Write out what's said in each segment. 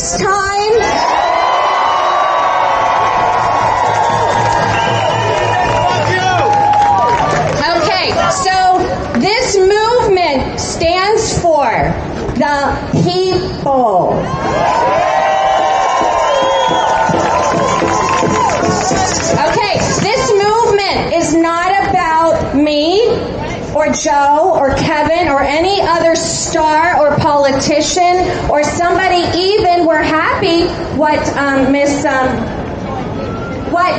next time. Okay, so this movement stands for the people. Okay, this movement is not about me or Joe or Kevin or any other star or politician or somebody. Even we're happy what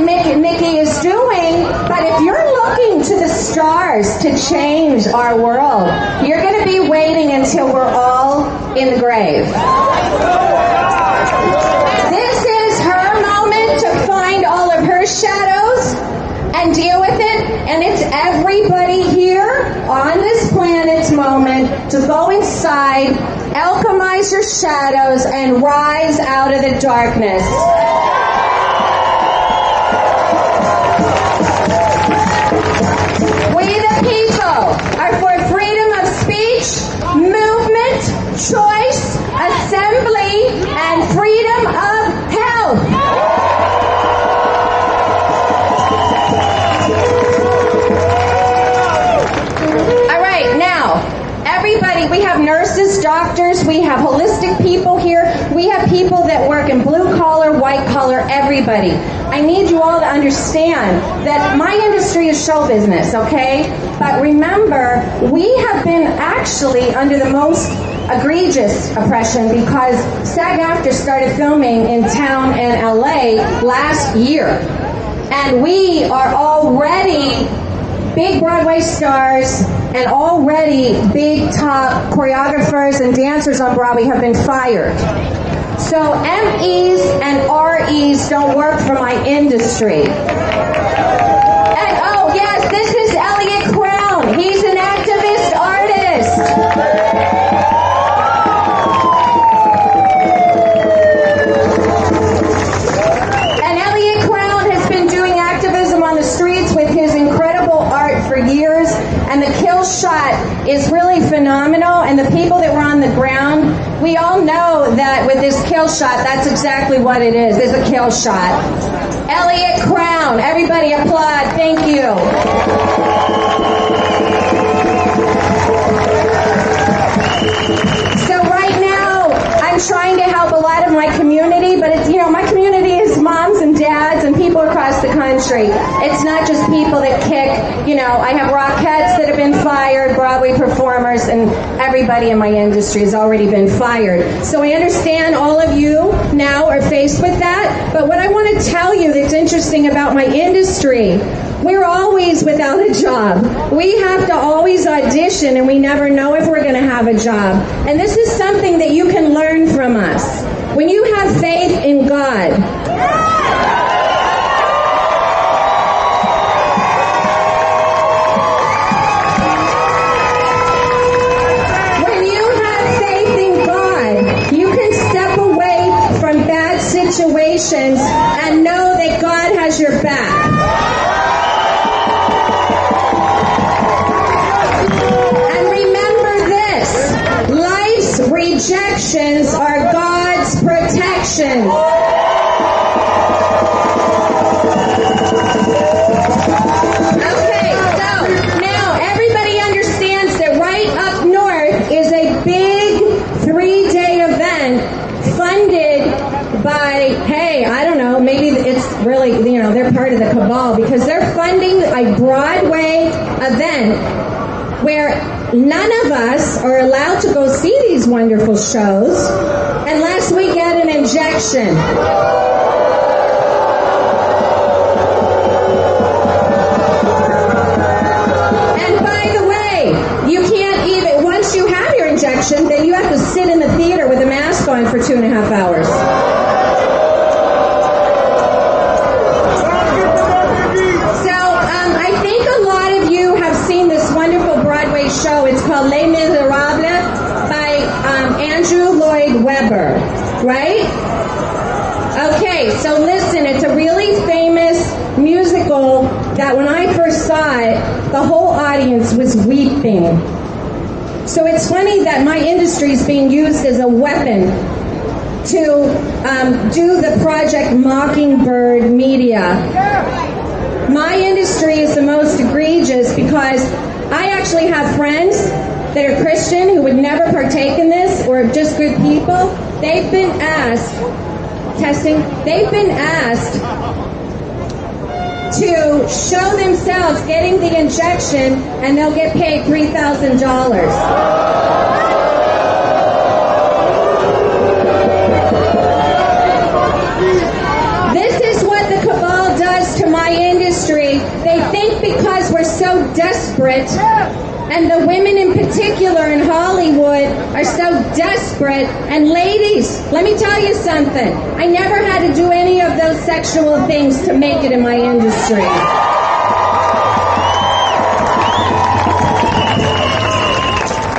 Mickey is doing, but if you're looking to the stars to change our world, you're going to be waiting until we're all in the grave. This is her moment to find all of her shadows and deal with it, and it's everybody here on this planet's moment to go inside, alchemize your shadows, and rise out of the darkness. We the people are for freedom of speech, movement, choice, assembly, and freedom of health. Everybody, we have nurses, doctors, we have holistic people here, we have people that work in blue collar, white collar, everybody. I need you all to understand that my industry is show business, okay? But remember, we have been actually under the most egregious oppression because SAG-AFTRA started filming in town in LA last year. And we are already big Broadway stars, and already big top choreographers and dancers on Broadway have been fired. So MEs and REs don't work for my industry. And oh yes, this is Elliot Crown. He's an activist artist. And Elliot Crown has been doing activism on the streets with his incredible art for years. And the kill shot is really phenomenal. And the people that were on the ground, we all know that with this kill shot, that's exactly what it is. It's a kill shot. Elliot Crown. Everybody applaud. Thank you. So right now, I'm trying to help a lot of my community, but it's, my community is moms and dads and people across the country. It's not just people that kick, I have Rockettes that have been fired, Broadway performers, and everybody in my industry has already been fired. So I understand all of you now are faced with that, but what I want to tell you that's interesting about my industry, we're always without a job. We have to always audition, and we never know if we're going to have a job. And this is something that you can learn from us. When you have faith in God, situations and know that God has your back. And remember this, life's rejections are God's protection. Okay, so now everybody understands that right up north is a big 3-day event funded by, I don't know, maybe it's really, they're part of the cabal because they're funding a Broadway event where none of us are allowed to go see these wonderful shows unless we get an injection. And by the way, you can't even, once you have your injection, then you have to sit in the theater with a mask on for 2.5 hours. Show. It's called Les Miserables by Andrew Lloyd Webber, right? Okay, so listen, it's a really famous musical that when I first saw it, the whole audience was weeping. So it's funny that my industry is being used as a weapon to do the Project Mockingbird media. My industry is the most egregious because I actually have friends that are Christian who would never partake in this, or just good people. They've been asked, they've been asked to show themselves getting the injection and they'll get paid $3,000. They think because we're so desperate, and the women in particular in Hollywood are so desperate, and ladies, let me tell you something. I never had to do any of those sexual things to make it in my industry.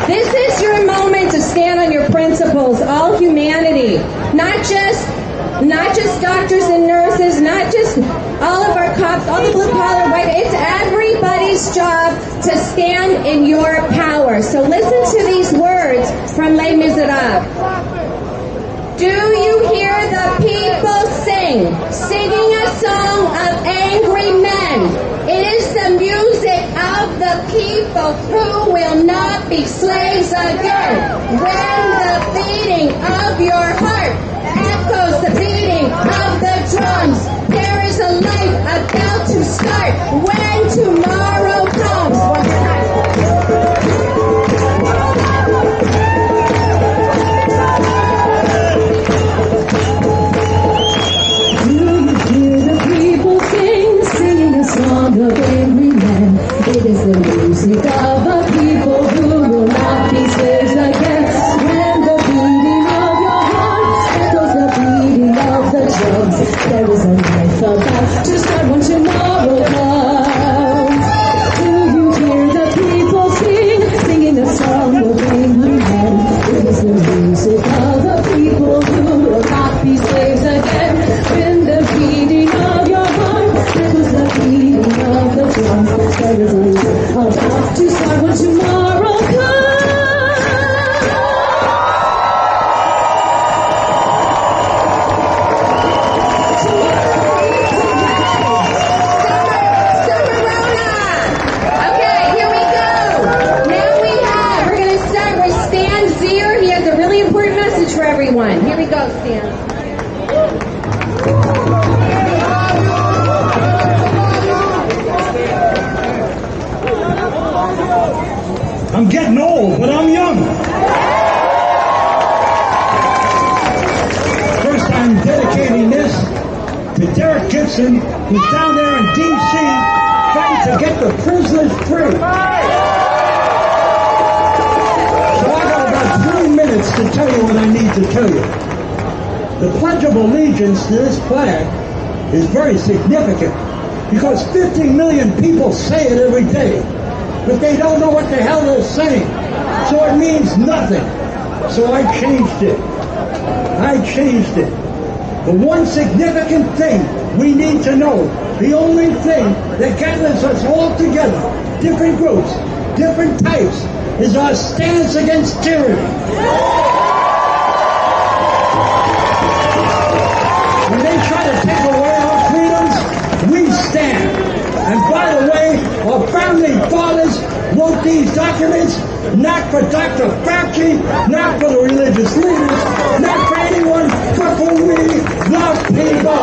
This is your moment to stand on your principles, all humanity, not just doctors and nurses, not just all of our cops, all the blue-collar white. It's everybody's job to stand in your power. So listen to these words from Les Miserables. Do you hear the people singing a song of angry men? It is the music of the people who will not be slaves again. When the beating of your heart echoes the beating of the drums, there is a life about to start when tomorrow comes. Do you hear the people singing a song of angry men? It is the music of a people who will not be slaves again. When the beating of your heart echoes the beating of the drums, there is a life about to start when tomorrow comes. Do you hear the people singing a song of angry men? It is the music of a people who will not be slaves again. When the beating of your heart echoes the beating of the drums, there is a life about to start when tomorrow comes. For everyone. Here we go, Stan. I'm getting old, but I'm young. First, I'm dedicating this to Derek Gibson, who's down there in D.C. fighting to get the prisoners free. To tell you what I need to tell you. The Pledge of Allegiance to this flag is very significant because 50 million people say it every day, but they don't know what the hell they're saying. So it means nothing. So I changed it. The one significant thing we need to know, the only thing that gathers us all together, different groups, different types, is our stance against tyranny. When they try to take away our freedoms, we stand. And by the way, our founding fathers wrote these documents not for Dr. Fauci, not for the religious leaders, not for anyone, but for we, the people.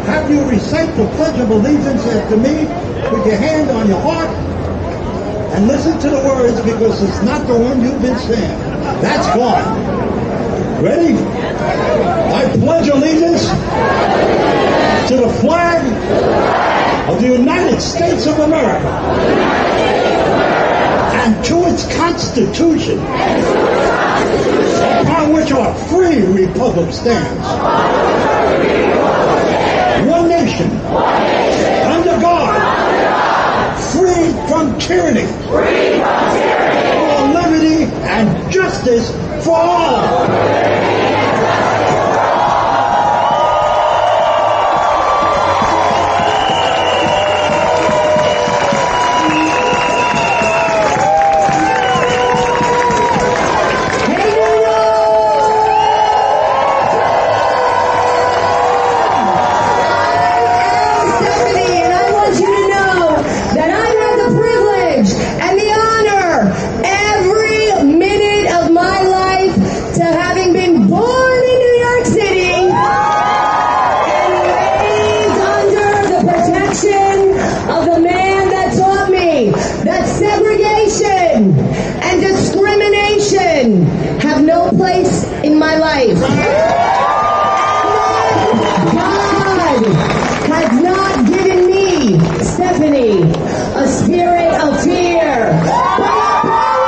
Have you recite the Pledge of Allegiance after me with your hand on your heart and listen to the words because it's not the one you've been saying. That's gone. Ready? I pledge allegiance to the flag of the United States of America and to its Constitution upon which our free republic stands. One nation, under God, free from tyranny, for liberty and justice for all. no place in my life. God has not given me, Stephanie, a spirit of fear, but of power.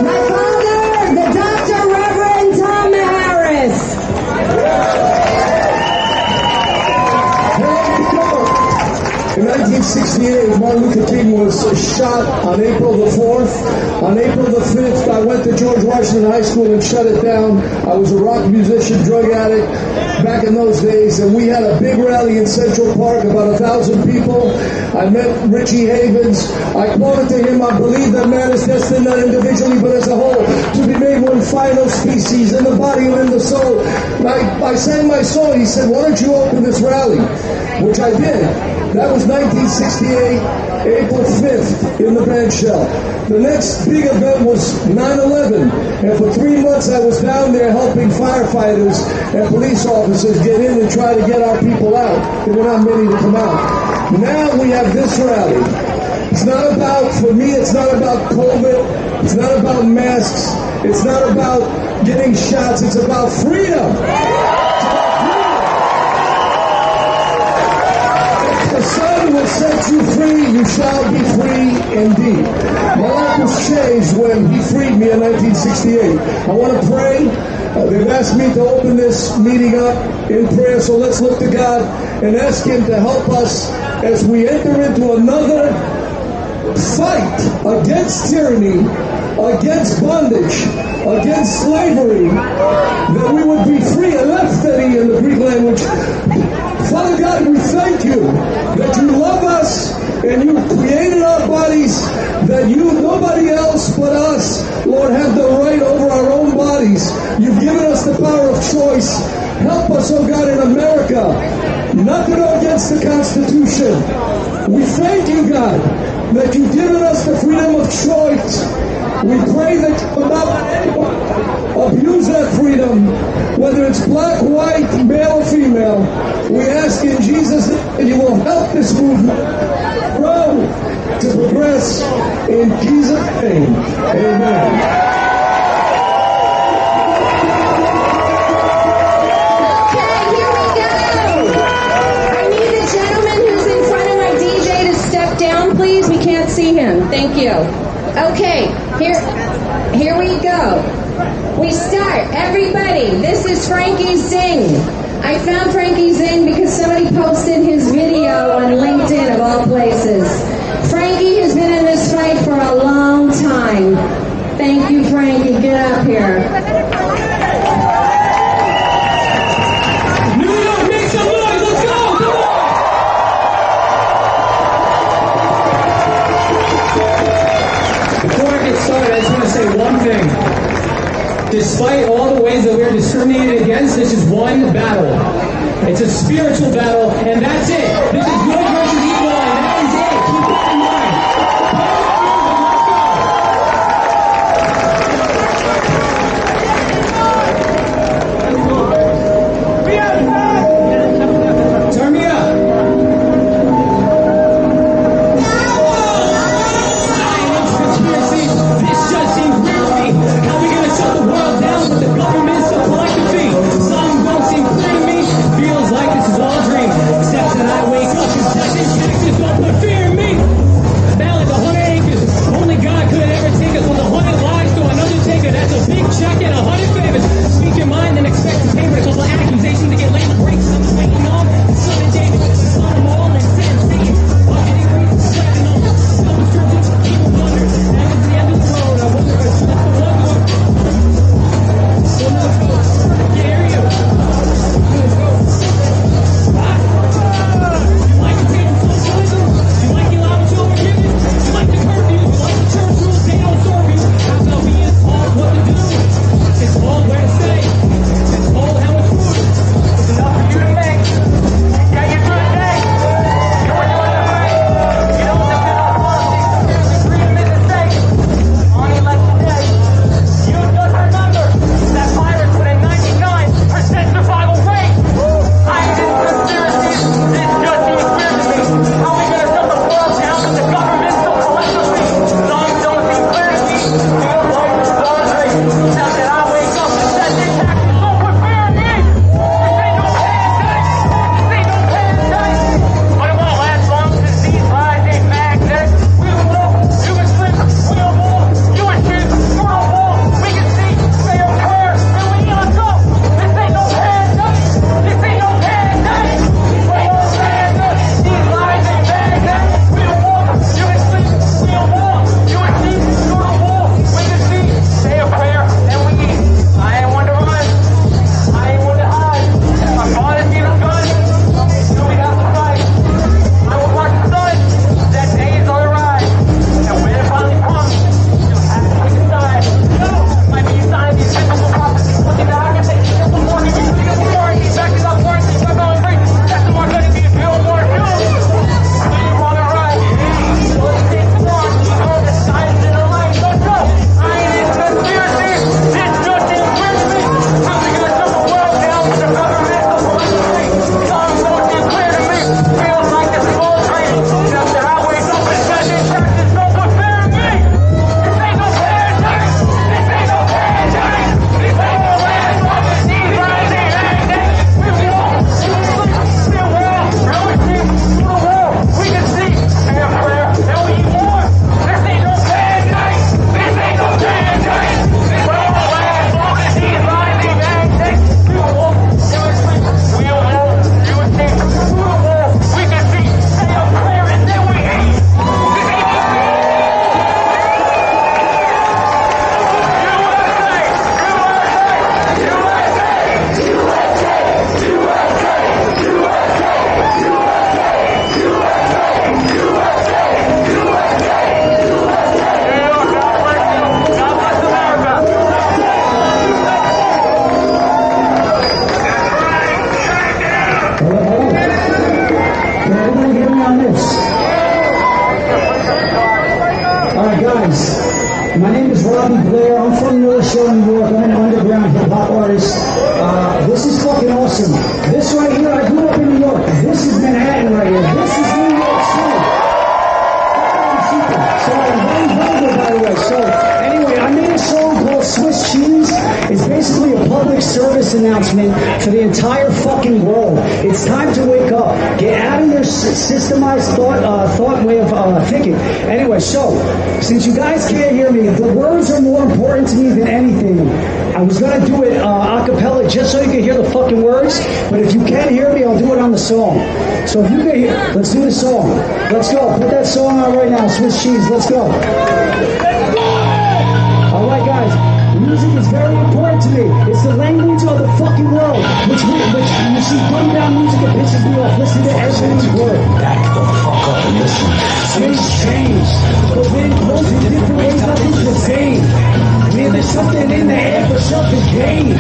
My father, the Dr. Reverend Tom Harris. In 1968, Martin Luther King was shot on April the 4th. On April the 5th, I went to George Washington High School and shut it down. I was a rock musician, drug addict back in those days, and we had a big rally in Central Park, about 1,000 people. I met Richie Havens. I quoted to him, "I believe that man is destined not individually but as a whole to be made one final species in the body and in the soul." And I sang my song. He said, "Why don't you open this rally?" Which I did. That was 1968, April 5th, in the band shell. The next big event was 9/11, and for 3 months I was down there helping firefighters and police officers get in and try to get our people out. There were not many to come out. Now we have this rally. It's not about, for me, it's not about COVID. It's not about masks. It's not about getting shots. It's about freedom. The Son will set you free, you shall be free indeed. My life was changed when He freed me in 1968. I want to pray. They've asked me to open this meeting up in prayer, so let's look to God and ask Him to help us as we enter into another fight against tyranny, against bondage, against slavery, that we would be free, alephthety in the Greek language. Father God, we thank you that you love us and you created our bodies, that you, nobody else but us, Lord, have the right over our own bodies. You've given us the power of choice. Help us, oh God, in America, not to go against the Constitution. We thank you, God, that you've given us the freedom of choice. We pray that you will not abuse that freedom, whether it's black, white, male, or female. We ask in Jesus' name that you will help this movement grow to progress in Jesus' name. Amen. Please, we can't see him. Thank you. Okay, here we go. We start. Everybody, this is Frankie Zing. I found Frankie Zing because somebody posted his video on LinkedIn of all places. Frankie has been in this fight for a long time. Thank you, Frankie. Get up here. Despite all the ways that we're discriminated against, this is one battle. It's a spiritual battle, and that's it. This is good versus evil, and that is it. Keep that in mind. Turn me up. Science, conspiracy, this just seems weird to me. How are we going to shut the world down with the government philosophy? Some don't seem clear to me. Feels like this is all a dream. Except that I wake up and artist. This is fucking awesome. This right here, I grew up in New York. This is Manhattan right here. This is New York City. So I'm very humble, by the way. So anyway, I made a song called Swiss Cheese. It's basically a public service announcement to the entire fucking world. It's time to wake up. Get out of your systemized thought way of thinking. Anyway, so since you guys can't hear me, the words are more important to me than anything. I was gonna do it a cappella just so you can hear the fucking words, but if you can't hear me, I'll do it on the song. So if you can hear, let's do the song. Let's go. Put that song on right now, Swiss Cheese. Let's go. All right, guys. Music is very important to me. It's the language of the fucking world. Which you see, dumbed down music, it pisses me off. Listen to every word. Back the fuck up and listen. Things change. The wind blows in different ways, nothing's the same. I mean, there's something in the air for self-gain.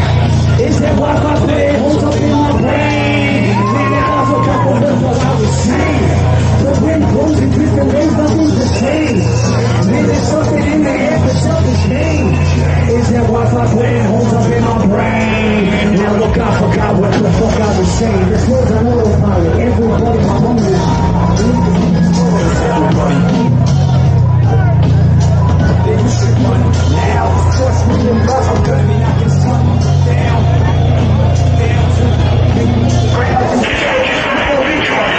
Is that why my brain holds up in my brain? Man, I forgot the words while I was saying. The wind blows in different ways, nothing's the same. Man, there's something in the air for self-gain. Is that why my brain holds up in my brain? Now look, I forgot what the fuck I was saying. This words on autopilot. Everybody's hungry. You should run now. Trust me, your love, I'm gonna be knocking something down.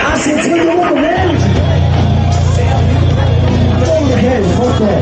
I said, take a look around. Go ahead, fuck that.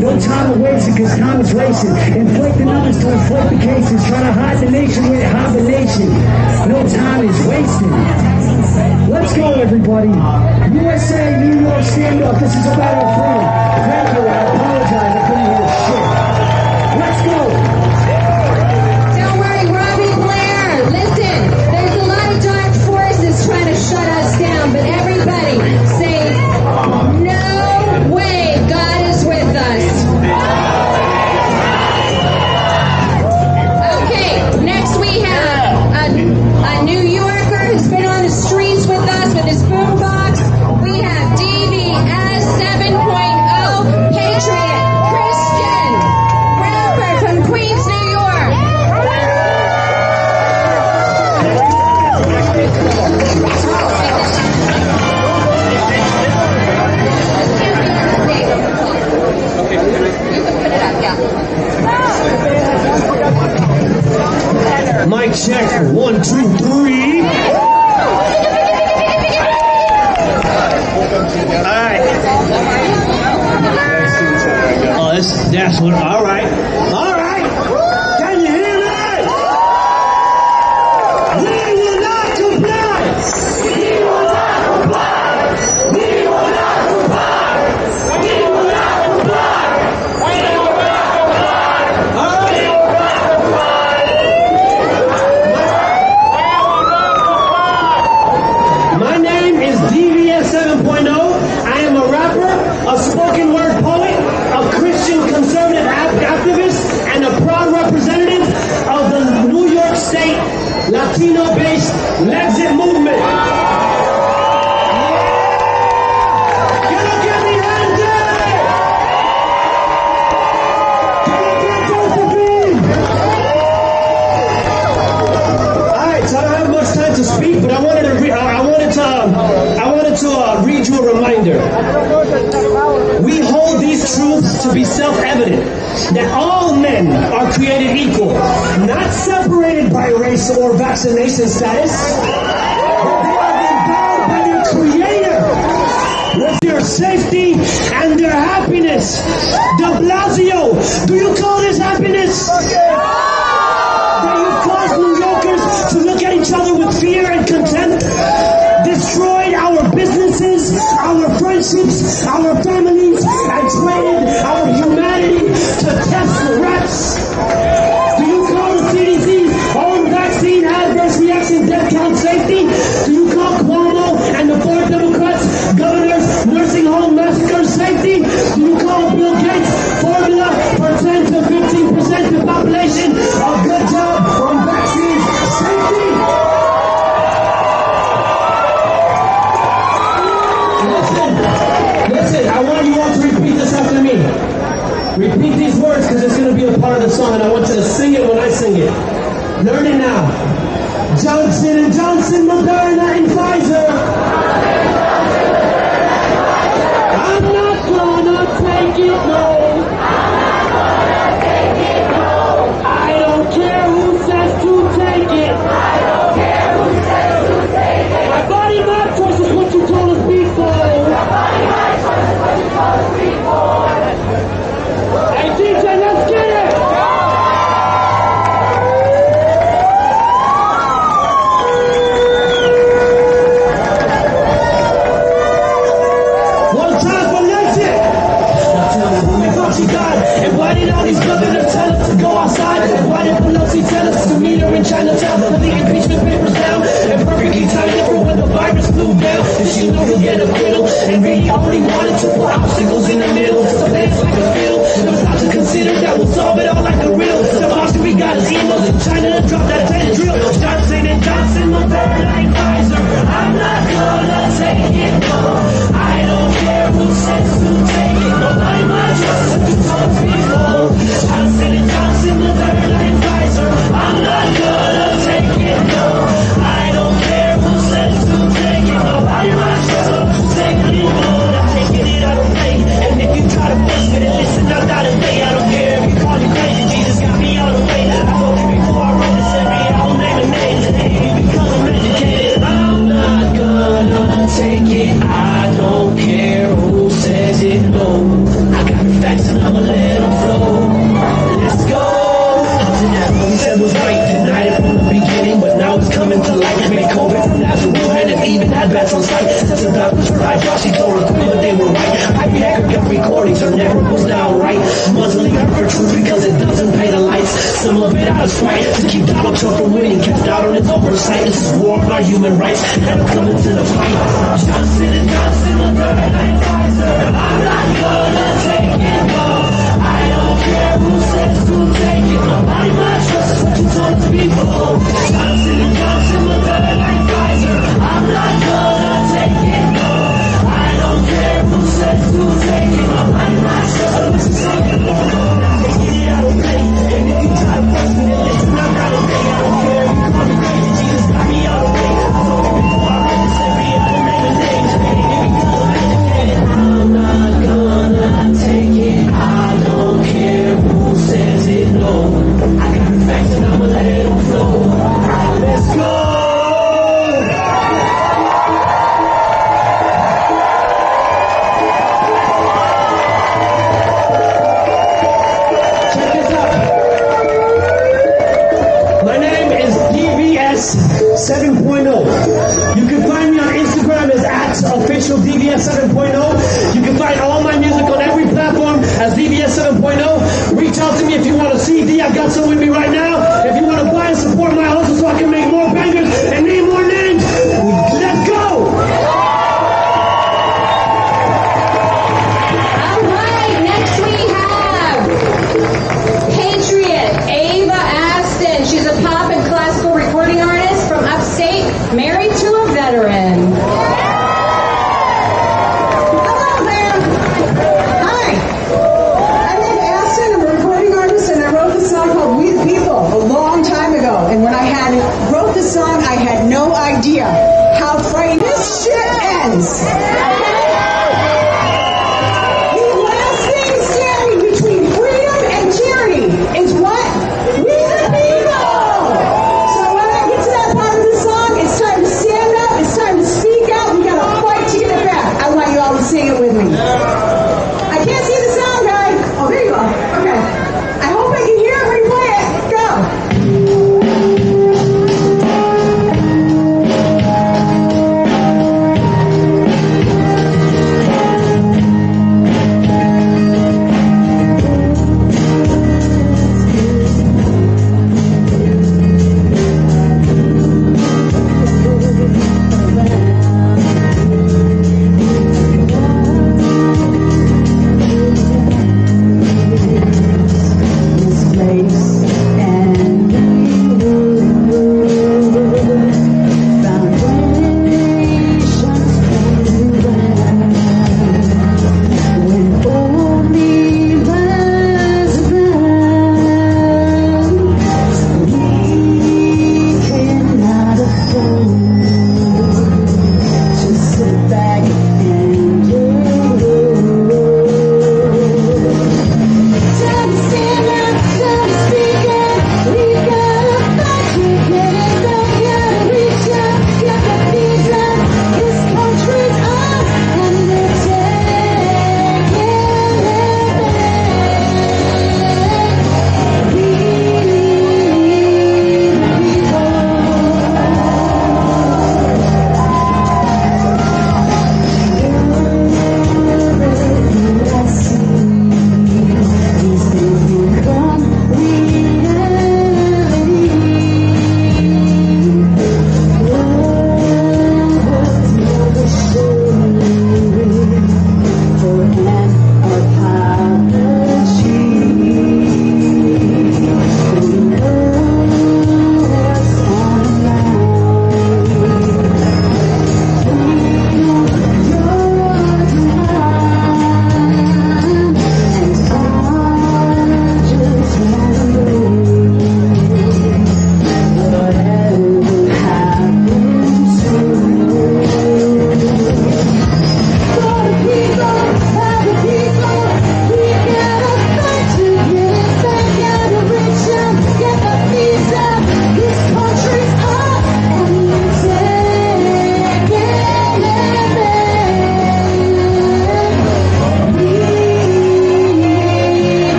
No time to waste it, cause time is racing. Inflate the numbers to inflate the cases. Try to hide the nation with hibernation. No time is wasted. Let's go, everybody. USA, New York, stand up. This is about our freedom. Thank you. I apologize. I couldn't hear shit. Let's go. Don't worry, Robbie Blair. Listen, there's a lot of dark forces trying to shut us down, but everybody say, no way. God is with us. Okay, next we have a New Yorker who's been on the streets with us with his boombox. We have DVS 7.0 Patriot Christian rapper from Queens, New York. Mic check. 1, 2, 3. Alright. Oh, that's what. Alright. Alright. Can you hear me? We will not comply. We will not comply. We will not comply. We will not comply. We will not comply. Alright. Latino-based Lexit movement. To speak, but I wanted to read you a reminder. We hold these truths to be self-evident, that all men are created equal, not separated by race or vaccination status, but they are endowed by their Creator with their safety and their happiness. De Blasio, do you call this happiness? That you caused New Yorkers to look at each other with fear and contempt, destroyed our businesses, our friendships, our families, and traded our humanity to test rats? Do you call the CDC's own vaccine adverse reaction death count safety? Do you call Cuomo and the 4 Democrats governors nursing home massacres safety? Do you call Bill Gates' formula for 10 to 15% of the population a good job on vaccine safety? Listen, I want you all to repeat this after me. Repeat these words because it's going to be a part of the song and I want you to sing it when I sing it. Learn it now. Johnson & Johnson, Moderna, and Pfizer. I'm not gonna take it, no. I don't care who says to take it. My body, my choice is what you told us before. Hey, DJ, let's get it! One time for Lexit! Now tell me who we thought she got. And why did all these governors tell us to go outside? And why did Pelosi tell us to meet her in Chinatown? Put the impeachment papers down and perfectly timed it for when the virus flew down. And she knew he'll get acquittal and really only wanted to put obstacles in the middle. So dance like a fiddle. There was not to consider that we'll solve it all like a riddle. The monster we got is emails in China to drop that 10 drill. Johnson & Johnson, Moderna, and Pfizer. I'm not gonna take it, no. I don't care who says to take it. Nobody might trust what you told me before. Johnson & Johnson, Moderna, and Pfizer. I'm not gonna take it, no. I don't care who says to take it. Nobody might trust what you take anymore. I'm taking it, I don't take it. And if you try to force me to listen, I'm not a day. I don't care if you call me crazy. Jesus got me all the way. I told you before I wrote this every album, name and name today. Because I'm educated, I'm not gonna take it. I don't care who says it, no. I got the facts and I'ma let them flow. Let's go. What he said was right, denied it from the beginning, but now it's coming to light. Made COVID from Nazareth, and it even had bats on sight. Said the doctors were right, Josh, he told her but they were right. Happy Hacker got recordings, her never was down right. Muzzling her for truth because it doesn't pay the lights. Some of it out of spite, to keep Donald Trump from winning, kept out on its oversight. This is war on our human rights, and I'm coming to the fight. Johnson & Johnson, Moderna, and Pfizer. I'm not gonna take it, no. I don't care who says to take it. Nobody might trust what you told us before. Johnson & Johnson, Moderna, and Pfizer. I'm not gonna take it, no. I don't care who says to take it. Nobody might trust what you told us before. Taking it, I don't take it. And if you try to force me to listen, I'm not a day. I don't care if you call me crazy. Jesus got me all the way. I told you before I wrote this every other name and name today. Because I'm educated, I'm not gonna take it. I don't care who says it, no. I got the facts and I'ma let them flow. Let's go! Check this out. My name is DVS 7.0. You can find me on Instagram as @officialdvs 7.0. You can find all my music on every platform as DVS 7.0. Reach out to me if you want a CD. I've got some with me right now. If you want to buy and support my hustle so I can make more bangers and name more names, let's go! All right, next we have Patriot Ava Aston. She's a pop and classical recording artist from idea how frightening this shit ends. The last thing standing between freedom and tyranny is what? We the people! So when I get to that part of the song, it's time to stand up, it's time to speak out, we gotta fight to get it back. I want you all to sing it with me. I can't see the sound guy. Oh, there you are. Okay. I hope I can hear it when you play it. Go.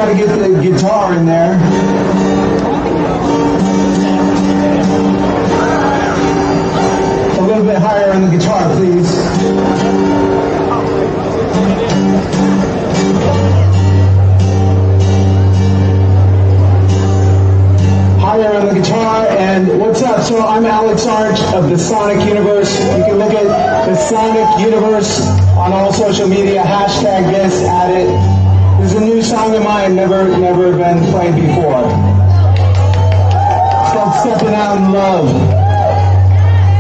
got to get the guitar in there. A little bit higher on the guitar, please. Higher on the guitar. And what's up? So I'm Alex Arch of the Sonic Universe. You can look at the Sonic Universe on all social media. Hashtag this, add it. This is a new song of mine, never been played before. It's called Stepping Out in Love.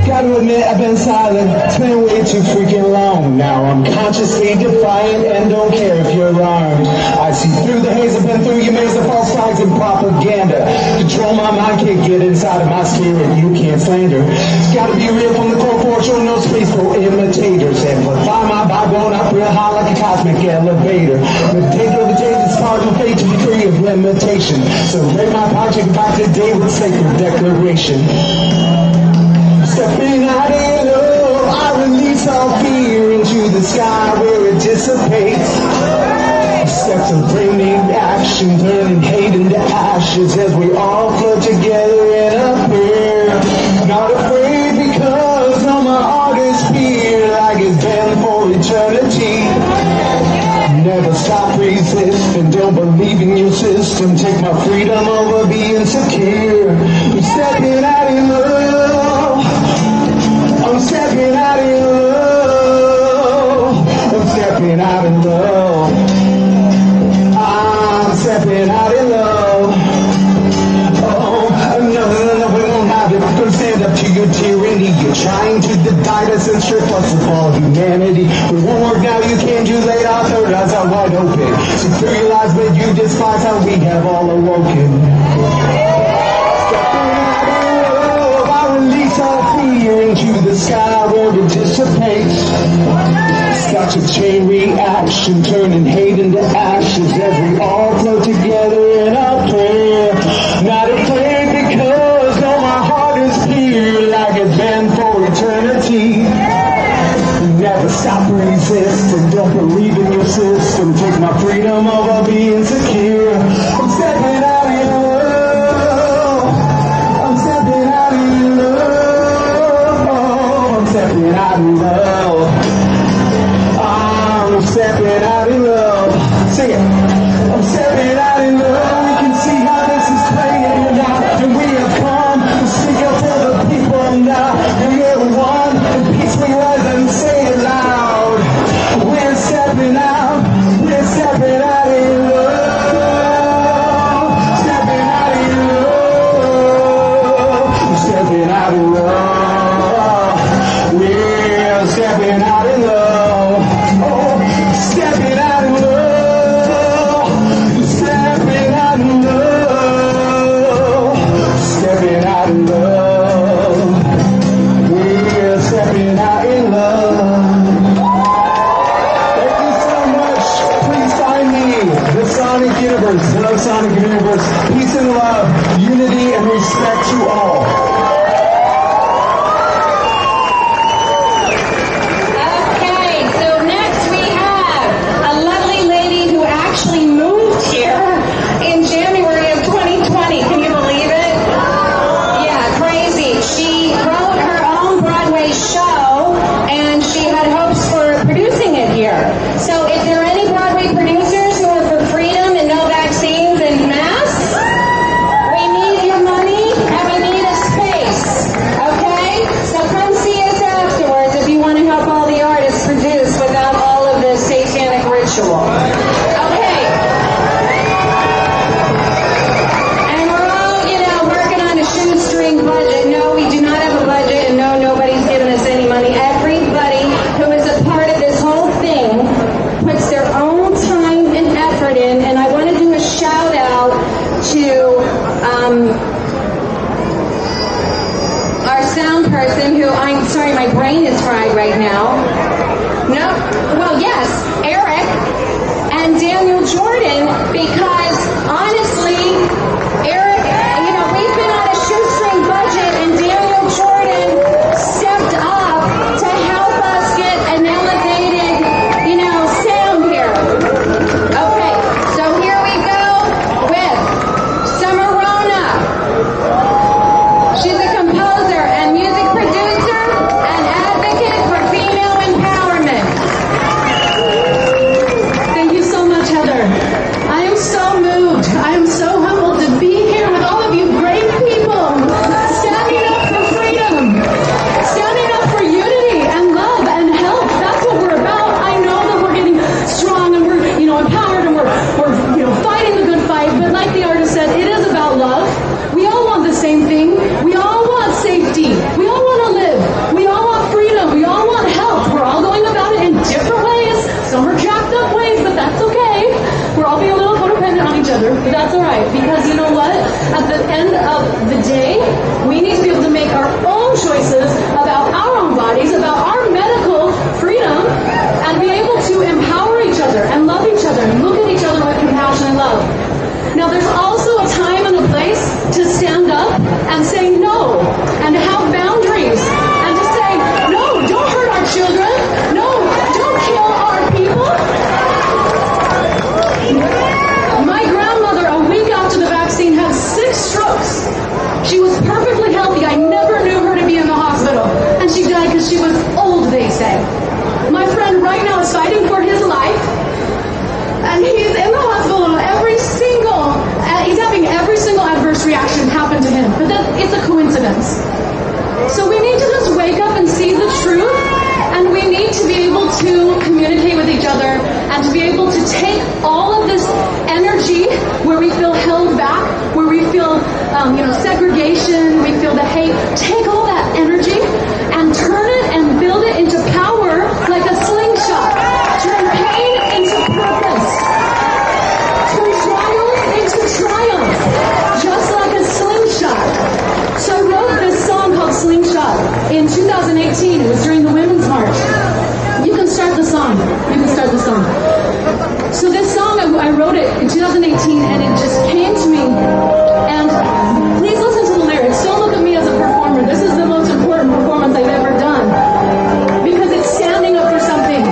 Gotta admit, I've been silent. It's been way too freaking long. Now I'm consciously defiant and don't care if you're armed. I see through the haze, I've been through your maze of false flags and propaganda. Control my mind, can't get inside of my spirit, you can't slander. It's gotta be real from the core for sure, no space for imitators. Amplify my Bible up real high like a cosmic elevator. Meditate over change, it's part of my fate to be free of limitation. So rate my power, take it back today with a sacred declaration. Stepping out in love, I release all fear into the sky where it dissipates. Steps of bringing action, turning hate into ashes as we all float together in a prayer. Not afraid because no, my heart is pure like it's been for eternity. Never stop resisting, don't believe in your system. Take my freedom over being secure. I'm stepping out in love. I'm stepping out in love. I'm stepping out in love. I'm stepping out in love. Oh, no, we won't have it. Don't stand up to your tyranny. You're trying to divide us and strip us of all humanity. We won't work now, you can't do later. Our third eyes are wide open. So through your lies, but you despise how we have all awoken. Release all fear into the sky where it dissipates. Such a chain reaction, turning hate into ashes as we all flow together in our prayer. Not afraid because no, my heart is pure like it's been for eternity. Never stop resisting, don't believe in your system. Take my freedom over being secure. I'm stepping out in love. I'm stepping out in love. I'm stepping out in love. I'm stepping out in love. Sing it. I'm stepping out in love. We can see how this is playing now. And we have come to speak up for the people now. We are one, and peace we rise and say it loud. We're stepping out. We're stepping out in love. Stepping out in love. We're stepping out in love. We're stepping out in love. Oh, stepping out in love. Stepping out in love. Stepping out in love. We're stepping out in love. Thank you so much. Please find me, the Sonic Universe. Hello, Sonic Universe. Peace and love, unity and respect to all. Okay, so next we have a lovely lady who actually moved here in January of 2020. Can you believe it? Yeah, crazy. She wrote her own Broadway show and she had hopes for producing it here. So if there are any Broadway producers who are for freedom and no vaccines and masks, we need your money and we need a space. Okay? So come see us afterwards if you want to help all the artists produce without all of the satanic ritual. Okay. And we're all, working on a shoestring budget. No, we do not have a budget, and no, nobody's giving us any money. Everybody who is a part of this whole thing puts their own time and effort in, and I want to do a shout out to our sound person who, I'm sorry, my brain is fried right now. No, well, yes, Eric and Daniel Jordan, because honestly, Eric, we've been on a shoestring budget, and Daniel Jordan stepped up to help us get an elevated, sound here. Okay, so here we go. end of the day, we need to be able to make our own choices about our own bodies, about our medical freedom, and be able to empower each other and love each other and look at each other with compassion and love. Now, there's also a time and a place to stand up and say no, and to have boundaries, and to say, no, don't hurt our children, no, don't kill our people. My grandmother, a week after the vaccine, had 6 strokes. She was perfectly healthy. I never knew her to be in the hospital. And she died because she was old, they say. My friend right now is fighting for his life. And he's in the hospital. He's having every single adverse reaction happen to him. But it's a coincidence. So we need to just wake up and see the truth. And we need to be able to communicate with each other and to be able to take all of this energy where we feel held back, where we feel segregation, we feel the hate, take all that energy and turn it and build it into power like a slingshot. Turn pain into purpose. Turn triumph into triumph. Just like a slingshot. So I wrote this song called Slingshot in 2018. It was during the Women's March. You can start the song. So this song, I wrote it in 2018, and it just came to me. And please listen to the lyrics. Don't look at me as a performer. This is the most important performance I've ever done. Because it's standing up for something.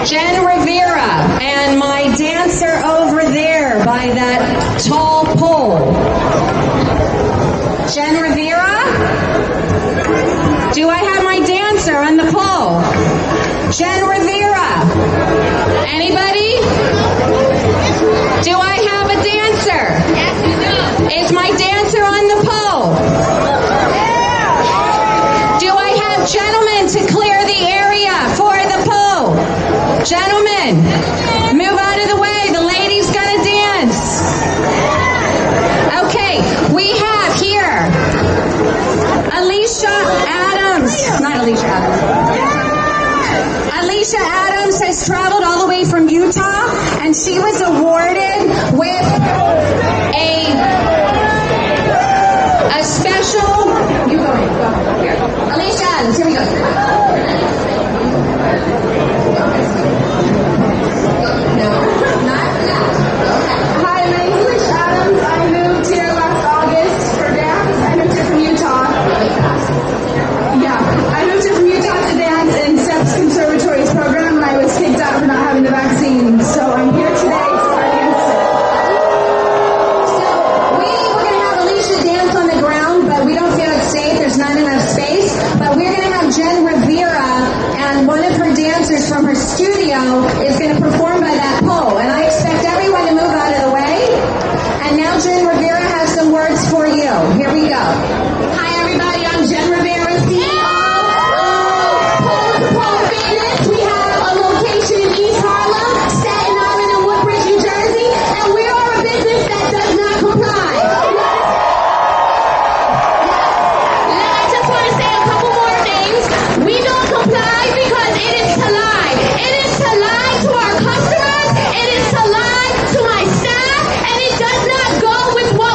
Jen Rivera and my dancer over there by that tall pole. Jen Rivera? Do I have my dancer on the pole? Jen Rivera. Anybody? Do I have a dancer? Yes, you do. Is my dancer on the pole? Do I have gentlemen to clear the area for the pole? Gentlemen, move out of the way. The lady's gonna dance. Okay, we have here Alicia Adams. Not Alicia Adams. Alicia Adams has traveled all the way from Utah, and she was awarded with a special. You go ahead. Go here. Alicia Adams. Here we go. No, not yet. Okay. Hi, my name is Alicia Adams. I moved here last August for dance. I moved here from Utah. Yeah, I moved here from Utah to dance in Steps Conservatory's program, and I was kicked out for not having the vaccine. So I'm here today to fight against it. So we were going to have Alicia dance on the ground, but we don't feel it's safe. There's not enough space. But we're going to have Jen Rivera, and one of her dancers from her studio is going to perform by that pole. And I expect everyone to move out of the way. And now Jen Rivera has some words for you. Here we go. Hi, everybody. I'm Jen Rivera, CEO of Pole to Pole Fitness. We have a location in East Harlem, Staten Island, and Woodbridge, New Jersey, and we are a business that does not comply. I just want to say a couple more things. We don't comply because it is to lie. It is to lie to our customers. It is to lie to my staff, and it does not go with what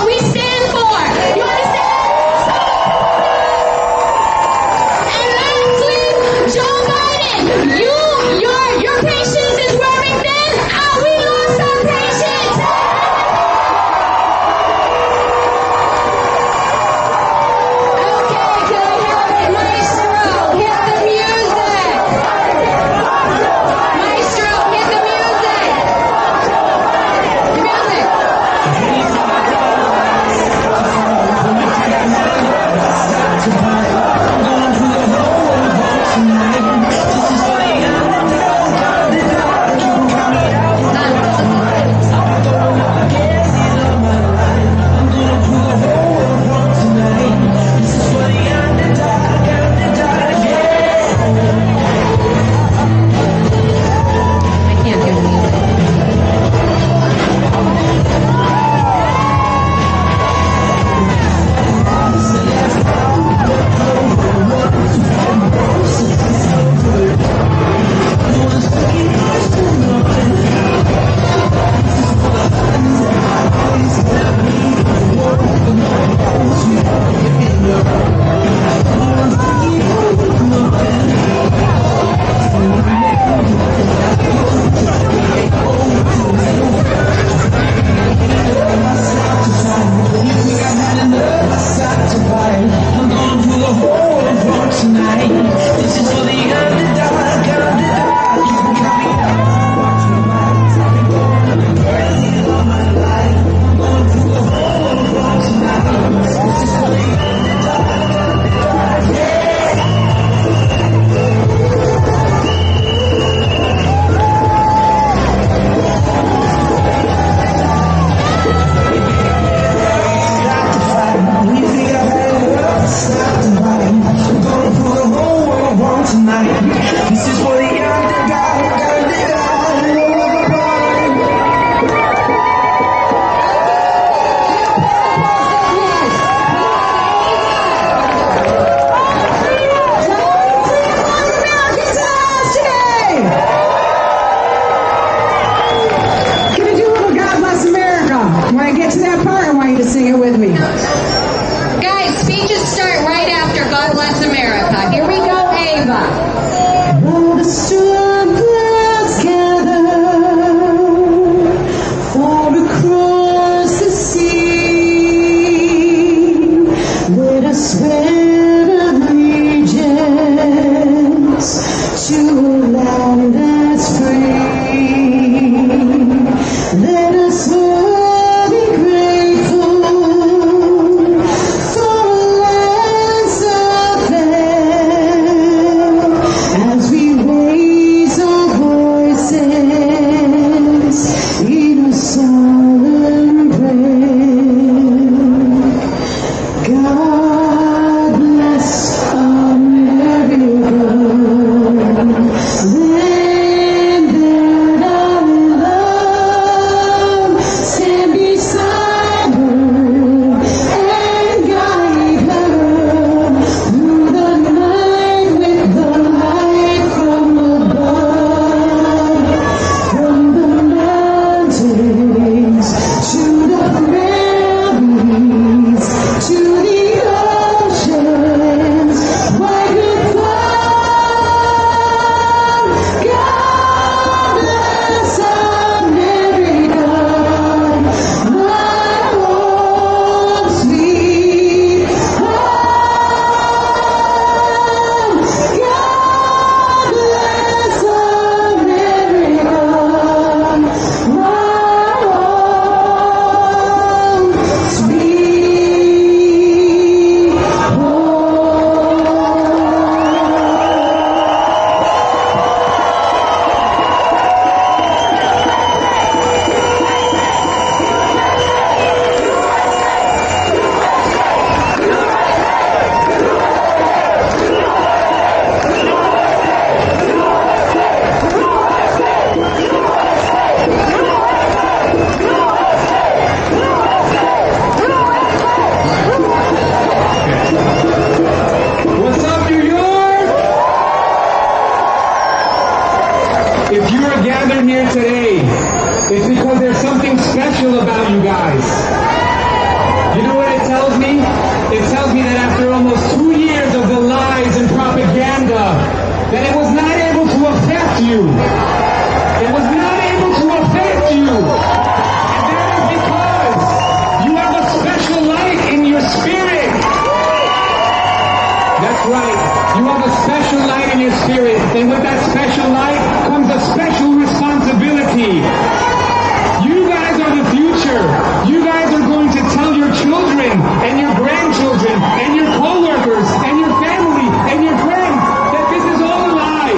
If you are gathered here today, it's because there's something special about you guys. You know what it tells me? It tells me that after almost 2 years of the lies and propaganda, that it was not able to affect you. It was not able to affect you. And that is because you have a special light in your spirit. That's right. You have a special light in your spirit. And with that special light comes a special responsibility. You guys are the future. You guys are going to tell your children and your grandchildren and your co-workers and your family and your friends that this is all a lie.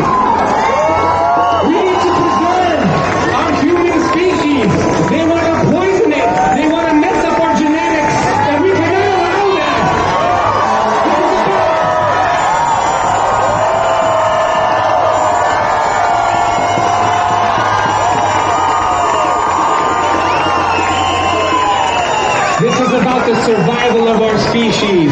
We need to preserve our human species. They want to poison it. They want to mess up our genetics. And we cannot allow that. This is about the survival of our species.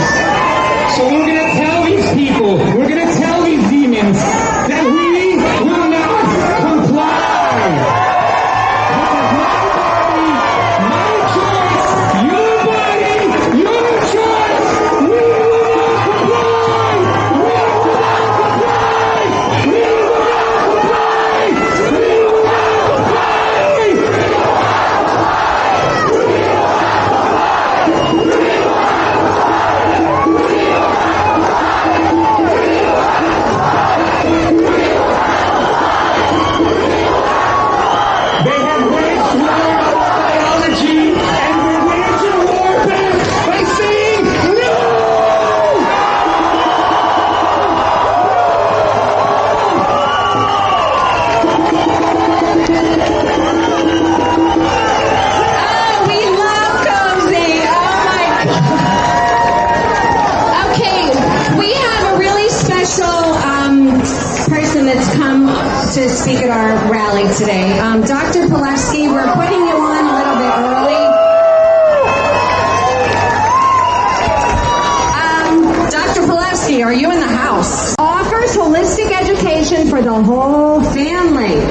So we're going to tell these people, we're going to tell these demons that we will not comply. This is my body, my choice, your body, your choice. We will not comply. We will not comply. We will not comply. We will not comply. They have waged war on biology, and we're waging war back by saying no! Oh, we love Cozy. Oh my God. Okay, we have a really special person that's come to speak at our rally today. Dr. Palevsky, we're putting you on a little bit early. Dr. Palevsky, are you in the house? Offers holistic education for the whole family.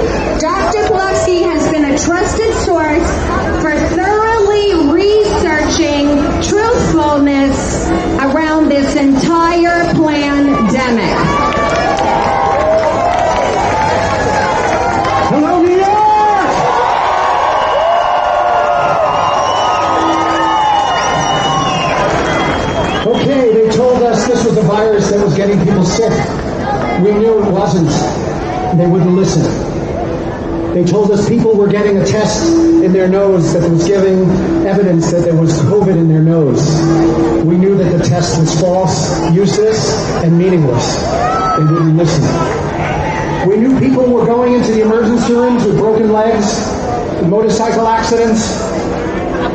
Dr. Palevsky has been a trusted source for thoroughly researching truthfulness around this entire pandemic. Hello, New York! Okay, they told us this was a virus that was getting people sick. We knew it wasn't. They wouldn't listen. They told us people were getting a test in their nose that was giving evidence that there was COVID in their nose. We knew that the test was false, useless, and meaningless. They wouldn't listen. We knew people were going into the emergency rooms with broken legs, with motorcycle accidents,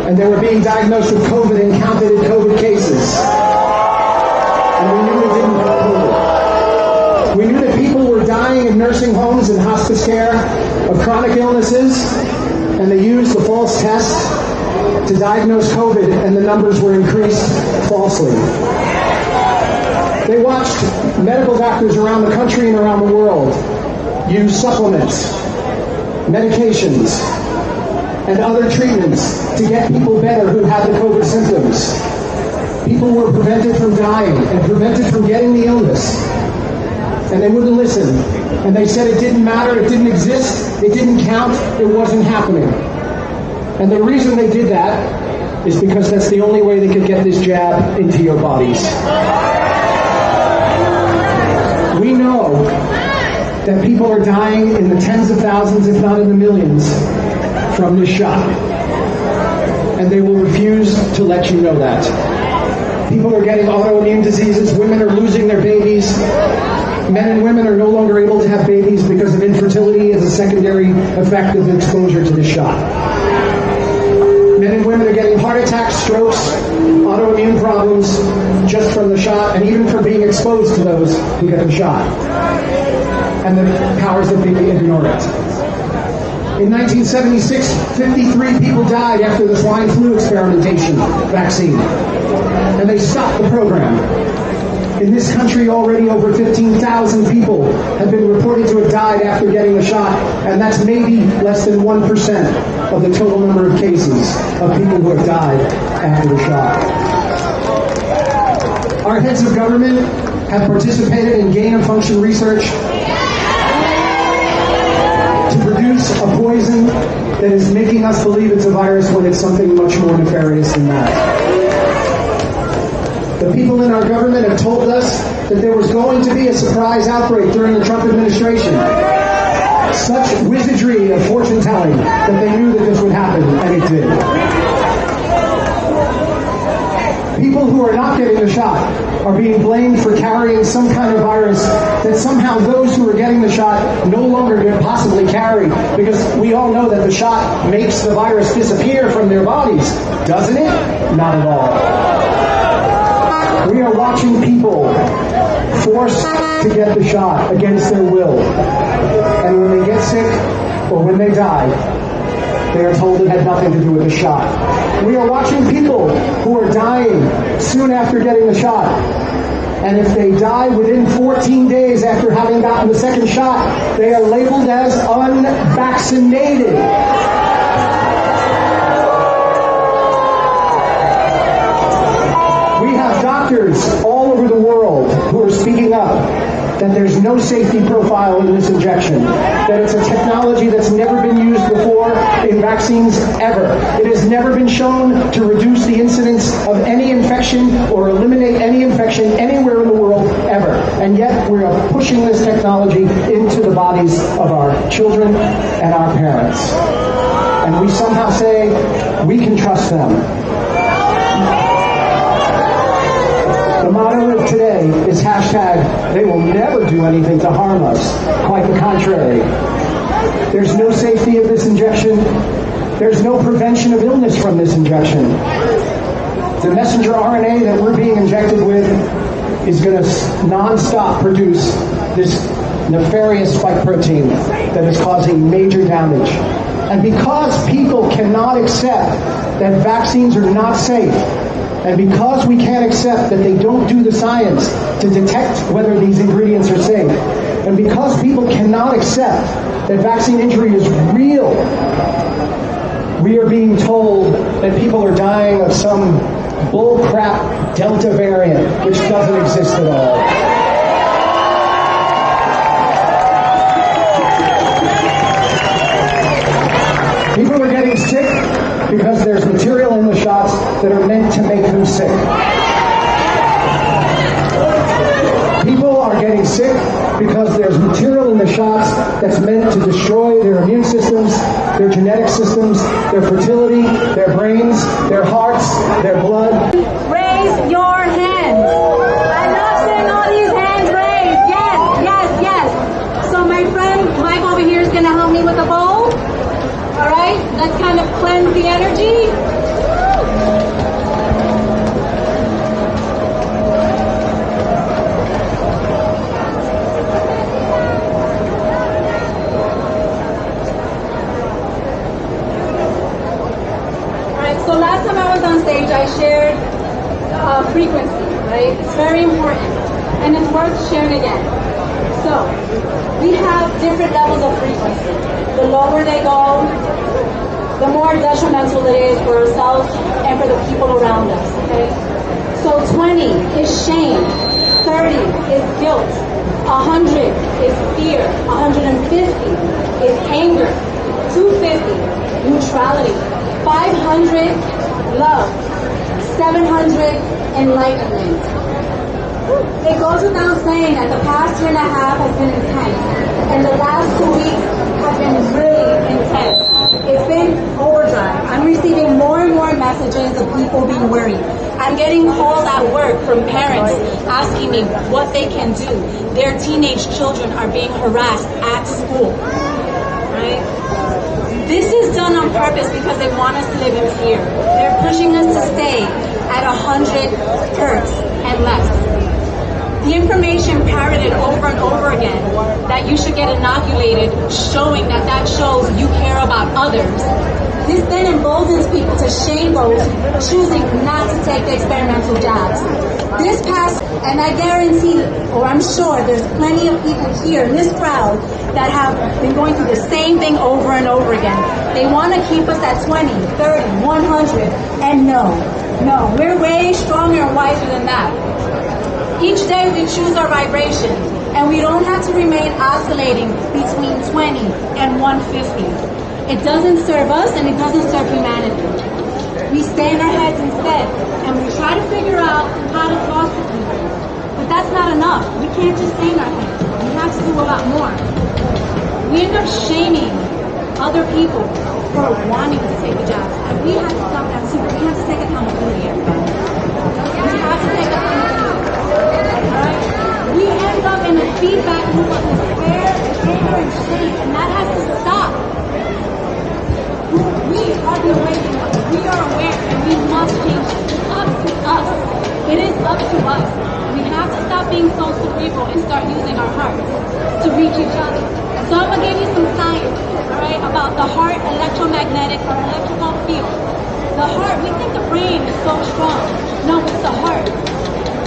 and they were being diagnosed with COVID and counted in COVID cases. And we knew it didn't have COVID. We knew that people were dying in nursing homes and hospice care of chronic illnesses, and they used the false test to diagnose COVID, and the numbers were increased falsely. They watched medical doctors around the country and around the world use supplements, medications, and other treatments to get people better who had the COVID symptoms. People were prevented from dying and prevented from getting the illness. And they wouldn't listen. And they said it didn't matter, it didn't exist, it didn't count, it wasn't happening. And the reason they did that is because that's the only way they could get this jab into your bodies. We know that people are dying in the tens of thousands, if not in the millions, from this shot. And they will refuse to let you know that. People are getting autoimmune diseases, women are losing their babies, men and women are no longer able to have babies because of infertility as a secondary effect of exposure to this shot. Men and women are getting heart attacks, strokes, autoimmune problems just from the shot, and even from being exposed to those who get the shot. And the powers that be ignore it. In 1976, 53 people died after the swine flu experimentation vaccine. And they stopped the program. In this country, already over 15,000 people have been reported to have died after getting the shot, and that's maybe less than 1% of the total number of cases of people who have died after the shot. Our heads of government have participated in gain-of-function research to produce a poison that is making us believe it's a virus when it's something much more nefarious than that. The people in our government have told us that there was going to be a surprise outbreak during the Trump administration. Such wizardry of fortune-telling that they knew that this would happen, and it did. People who are not getting the shot are being blamed for carrying some kind of virus that somehow those who are getting the shot no longer could possibly carry, because we all know that the shot makes the virus disappear from their bodies. Doesn't it? Not at all. We are watching people forced to get the shot against their will. And when they get sick or when they die, they are told it had nothing to do with the shot. We are watching people who are dying soon after getting the shot. And if they die within 14 days after having gotten the second shot, they are labeled as unvaccinated. We have doctors all over the world who are speaking up that there's no safety profile in this injection, that it's a technology that's never been used before in vaccines ever. It has never been shown to reduce the incidence of any infection or eliminate any infection anywhere in the world ever. And yet we are pushing this technology into the bodies of our children and our parents. And we somehow say we can trust them. The motto of today is hashtag, they will never do anything to harm us. Quite the contrary. There's no safety of this injection. There's no prevention of illness from this injection. The messenger RNA that we're being injected with is going to non-stop produce this nefarious spike protein that is causing major damage. And because people cannot accept that vaccines are not safe, and because we can't accept that they don't do the science to detect whether these ingredients are safe, and because people cannot accept that vaccine injury is real, we are being told that people are dying of some bullcrap Delta variant, which doesn't exist at all. People are getting sick because there's material in the shots that are meant to make them sick. People are getting sick because there's material in the shots that's meant to destroy their immune systems, their genetic systems, their fertility, their brains, their hearts, their blood. Raise your hands. I'm not seeing all these hands raised. Yes, yes, yes. So my friend Mike over here is going to help me with the bowl. All right, let's kind of cleanse the energy. All right, so last time I was on stage, I shared frequency, right? It's very important, and it's worth sharing again. So, we have different levels of frequency. The lower they go, the more detrimental it is for ourselves and for the people around us, okay? So 20 is shame, 30 is guilt, 100 is fear, 150 is anger, 250, neutrality, 500, love, 700, enlightenment. It goes without saying that the past year and a half has been intense, and the last 2 weeks have been really intense. It's been overdrive. I'm receiving more and more messages of people being worried. I'm getting calls at work from parents asking me what they can do. Their teenage children are being harassed at school. Right? This is done on purpose because they want us to live in fear. They're pushing us to stay at 100 hertz and less. The information parroted over and over again that you should get inoculated, showing that shows you care about others, This then emboldens people to shame those choosing not to take the experimental jabs. This past, and I guarantee, or I'm sure there's plenty of people here in this crowd that have been going through the same thing over and over again. They want to keep us at 20, 30, 100, and no, we're way stronger and wiser than that. Each day we choose our vibration, and we don't have to remain oscillating between 20 and 150. It doesn't serve us, and it doesn't serve humanity. We stay in our heads instead, and we try to figure out how to talk to people. But that's not enough. We can't just stay in our heads. We have to do a lot more. We end up shaming other people for wanting to take the jobs. And we have to stop that too. We have to take accountability, everybody. We have to take accountability. Alright? We end up in a feedback loop of despair, anger, and shame, and that has to stop. We are the awakened ones. We are aware, and we must change. It's up to us. It is up to us. We have to stop being so cerebral and start using our hearts to reach each other. So I'm going to give you some science, all right, about the heart electromagnetic or electrical field. The heart, we think the brain is so strong. No, it's the heart.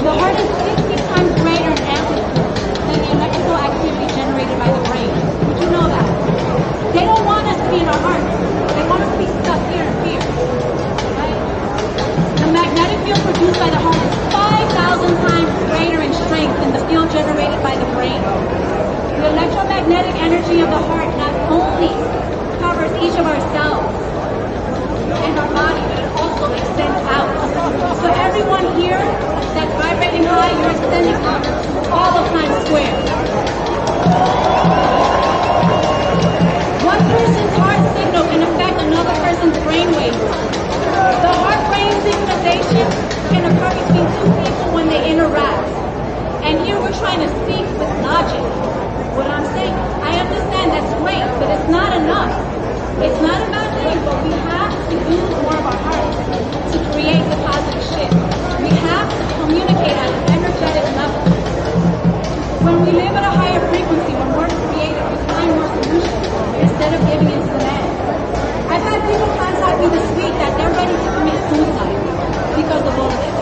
The heart is 60 times greater in amplitude than the electrical activity generated by the brain. Did you know that? They don't want us to be in our hearts. They want us to be stuck here in fear. Right? The magnetic field produced by the heart is 5,000 times greater in strength than the field generated by the brain. The electromagnetic energy of the heart not only covers each of our cells and our body, but it also extends out. So everyone here that's vibrating high, you're extending out all of Times Square. One person's heart signal can affect another person's brainwave. The heart-brain synchronization can occur between two people when they interact. And here we're trying to speak with logic. What I'm saying, I understand that's great, but it's not enough. It's not about that, but we have to use more of our hearts to create the positive shift. We have to communicate at an energetic level. When we live at a higher frequency, when we're creative, we find more solutions instead of giving into demand. I've had people contact me this week that they're ready to commit suicide because of all of this.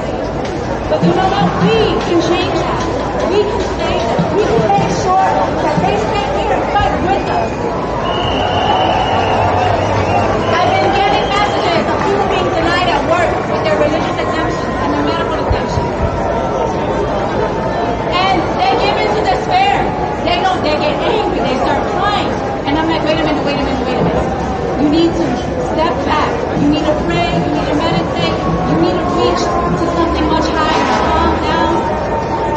But you know what? We can change that. We can save them. We can make sure that they stay here and fight with us. I've been getting messages of people being denied at work with their religious exemptions and their medical exemptions. And they give into despair. They get angry. They start crying. And I'm like, wait a minute. You need to step back. You need to pray. You need to meditate. You need to reach to something much higher. Calm down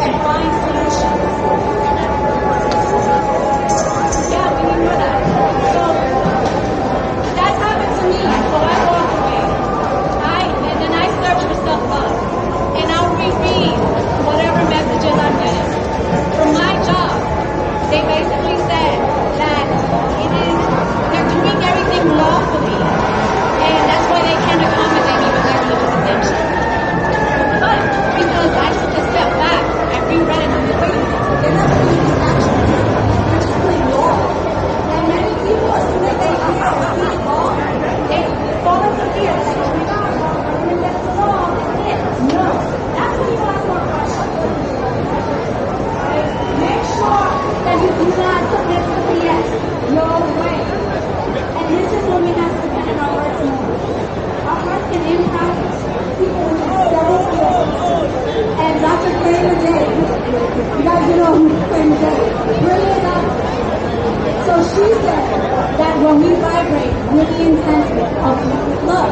and find solutions. Yeah, we need more of that. So that's happened to me. So I walked away. And then I search for self-love. And I'll reread whatever messages I'm getting. For my job, they basically said that they're doing everything lawfully. And that's why they can't accommodate me with their religious exemption. But because I took a step back, I reread it and wait a minute, they're not doing these actions. They're just playing law. And many people, as soon as they hear or see law, they fall into fear. Like, oh my God, I'm going to get the law, that's it. No. That's when you ask more questions. Right? Make sure that you do not submit to the yes. No way. And this is when we have to get in our hearts more. Our hearts can impact people in several fields. And Dr. Kramer Day, you guys know who Kramer Day is. Brilliant doctor. So she said that when we vibrate with the intensity of love,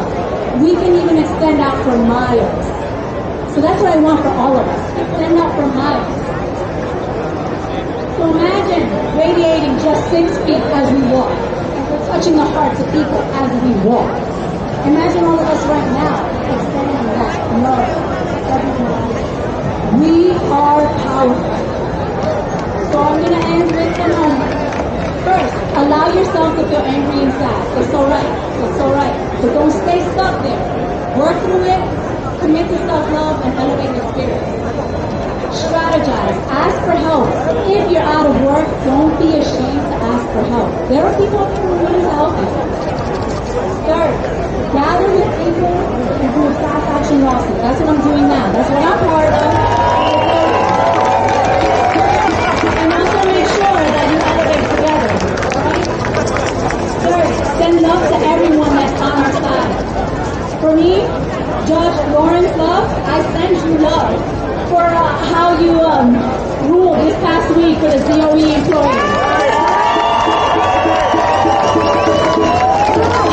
we can even extend out for miles. So that's what I want for all of us. Extend out for miles. So imagine radiating just 6 feet as we walk. We're touching the hearts of people as we walk. Imagine all of us right now extending that love. We are powerful. So I'm going to end with a moment. First, allow yourself to feel angry and sad. It's alright. It's alright. But don't stay stuck there. Work through it. Commit to self-love and elevate your spirit. Strategize. Ask for help. If you're out of work, don't be ashamed to ask for help. There are people who are willing to help you. Third, Judge Lawrence Love, I send you love for how you ruled this past week for the DOE employees.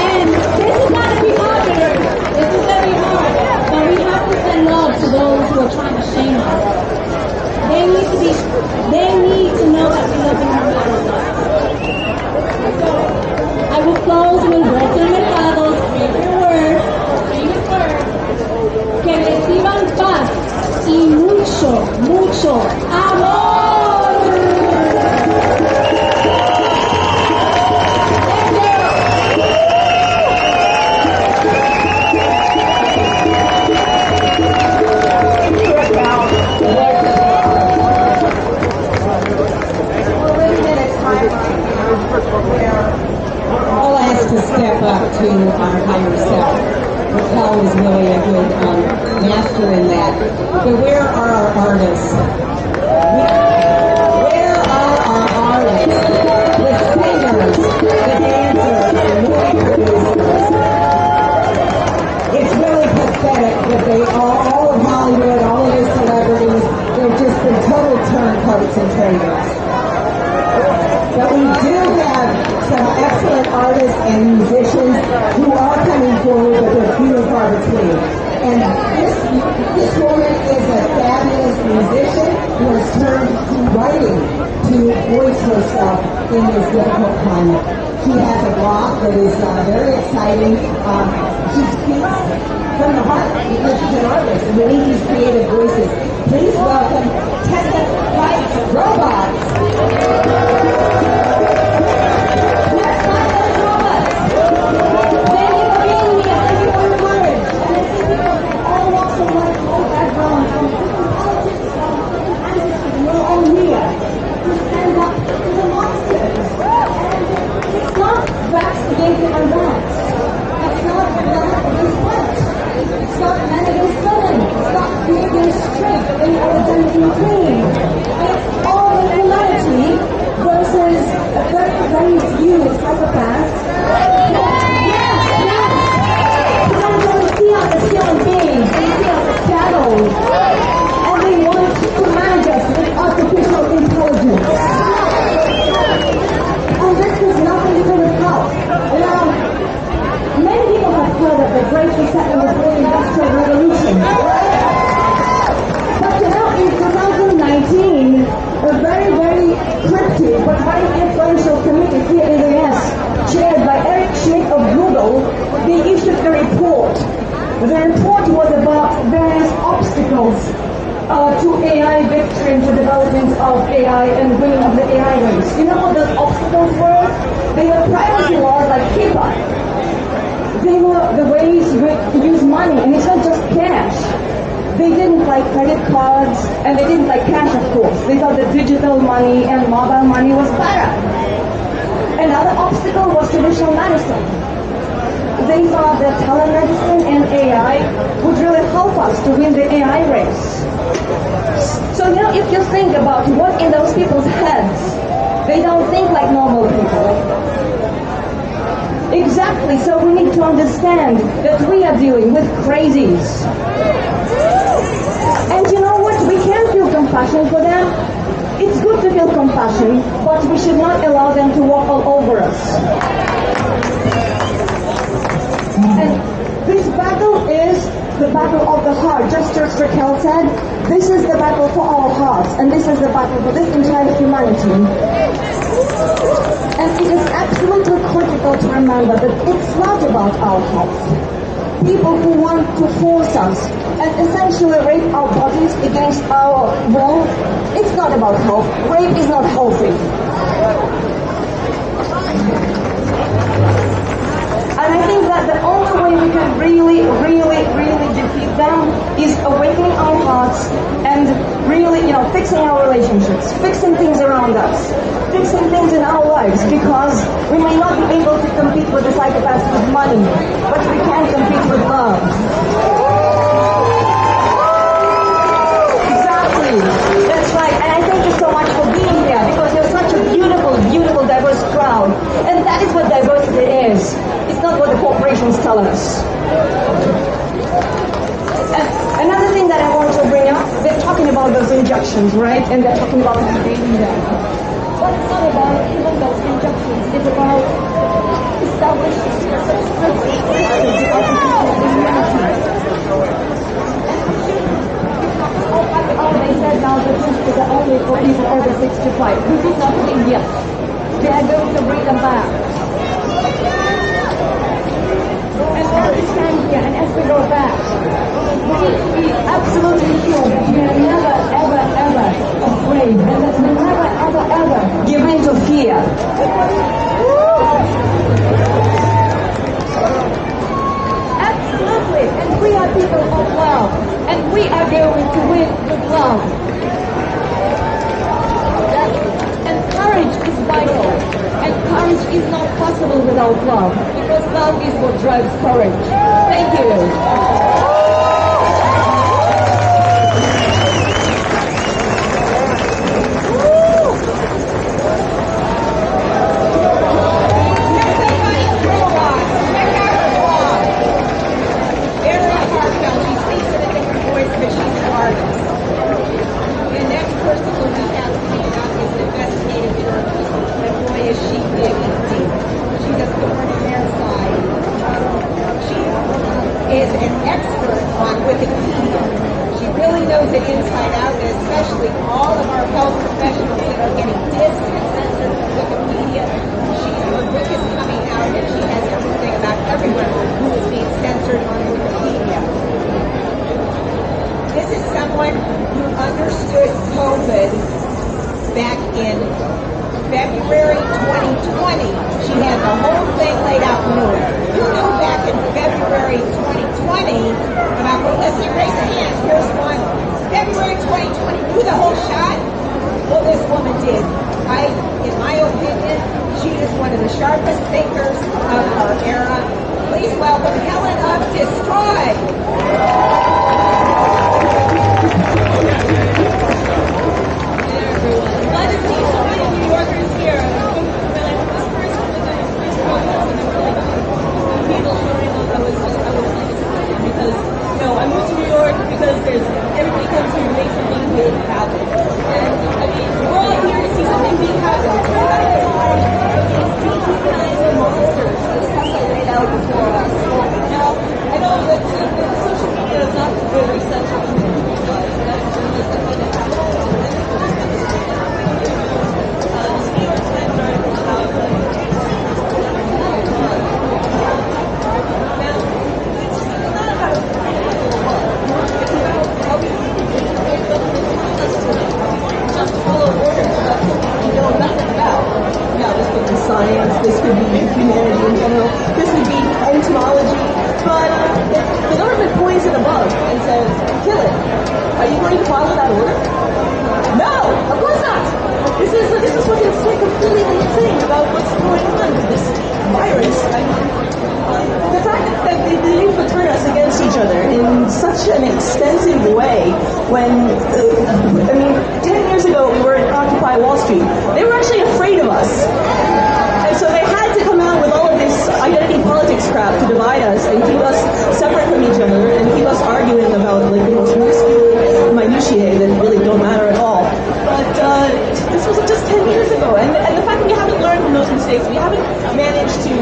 And this is not to be popular. This is very hard. But we have to send love to those who are trying to shame us. They need to know that we love them no matter what. So, I will close with Walter Mercado's favorite word, que reciban paz y mucho, mucho amor. All has to step up to our higher self. Raquel was really a good master in that. But where are our artists? Where are our artists? The singers, the dancers, the movie producers. It's really pathetic that they all of Hollywood, all of the celebrities, they've just been total turncoats and traitors. But we do have some excellent artists and musicians who are coming forward, but they're few and far between. And this woman is a fabulous musician who has turned to writing to voice herself in this difficult climate. She has a blog that is very exciting. She speaks from the heart because she's an artist and we need these creative voices. Please welcome Tessa White Robots. To AI victory and to development of AI and winning of the AI race. You know what those obstacles were? They were privacy laws like HIPAA. They were the ways to use money, and it's not just cash. They didn't like credit cards, and they didn't like cash, of course. They thought that digital money and mobile money was better. Another obstacle was traditional medicine. They thought that telemedicine and AI would really help us to win the AI race. So, you know, if you think about what in those people's heads, they don't think like normal people. Exactly, so we need to understand that we are dealing with crazies. And you know what? We can feel compassion for them. It's good to feel compassion, but we should not allow them to walk all over us. And this battle is the battle of the heart. Just as Raquel said, this is the battle for our hearts, and this is the battle for this entire humanity. And it is absolutely critical to remember that it's not about our health. People who want to force us and essentially rape our bodies against our will, it's not about health. Rape is not healthy. And I think that the only way we can really defeat them is awakening our hearts and really, fixing our relationships, fixing things around us, fixing things in our lives, because we may not be able to compete with the psychopaths with money, but we can compete with love. Exactly. That's right. And I thank you so much for being here, because you're such a beautiful, diverse crowd. And that is what diversity is. It's not what the corporations tell us. injections, right? And they're talking about debating them. But it's not about even those injections. It's about establishing they said now that this is only for people over 65. This is not saying yes. They are going to bring them back. And as we stand here and as we go back, we absolutely sure that we are never, ever, ever afraid, and that we never, ever, ever give in to fear. Absolutely, and we are people of love, and we are going to win with love. And courage is vital, and courage is not possible without love, because love is what drives courage. Thank you. Is an expert on Wikipedia. She really knows it inside out, and especially all of our health professionals that are getting dissed and censored from Wikipedia. Her book is coming out, and she has everything about everyone who is being censored on Wikipedia. This is someone who understood COVID back in February 2020. She had the whole thing laid out and knew it. Who knew back in February 2020 about, well, let's see, raise a hand. Here's one. February 2020, knew the whole shot? Well, this woman did. In my opinion, she is one of the sharpest thinkers of our era. Please welcome Helen of Destroy. Glad to see so many New Yorkers here. People showing up, I was like excited because, you know, I moved to New York because everybody comes here to make something big happen. And, I mean, we're all here to see something big happen. We're not here to dehumanize monsters, the stuff I laid out before us. Now, I know that social media is not very central to me, but that's journalists that made it happen. New York Times article about just follow orders about something you know nothing about. Now, this could be science, this could be humanity in general, this could be entomology, but the government points at a bug and says, kill it. Are you going to follow that order? No, of course not. This is what is completely insane about what's going on with this virus. I mean, the fact that they need to turn us against each other in such an extensive way when, 10 years ago we were at Occupy Wall Street. They were actually afraid of us. And so they had to come out with all of this identity politics crap to divide us and keep us separate from each other and keep us arguing about like the most minuscule minutiae that really don't matter at all. But this was just 10 years ago. And the fact that we haven't learned from those mistakes, we haven't managed to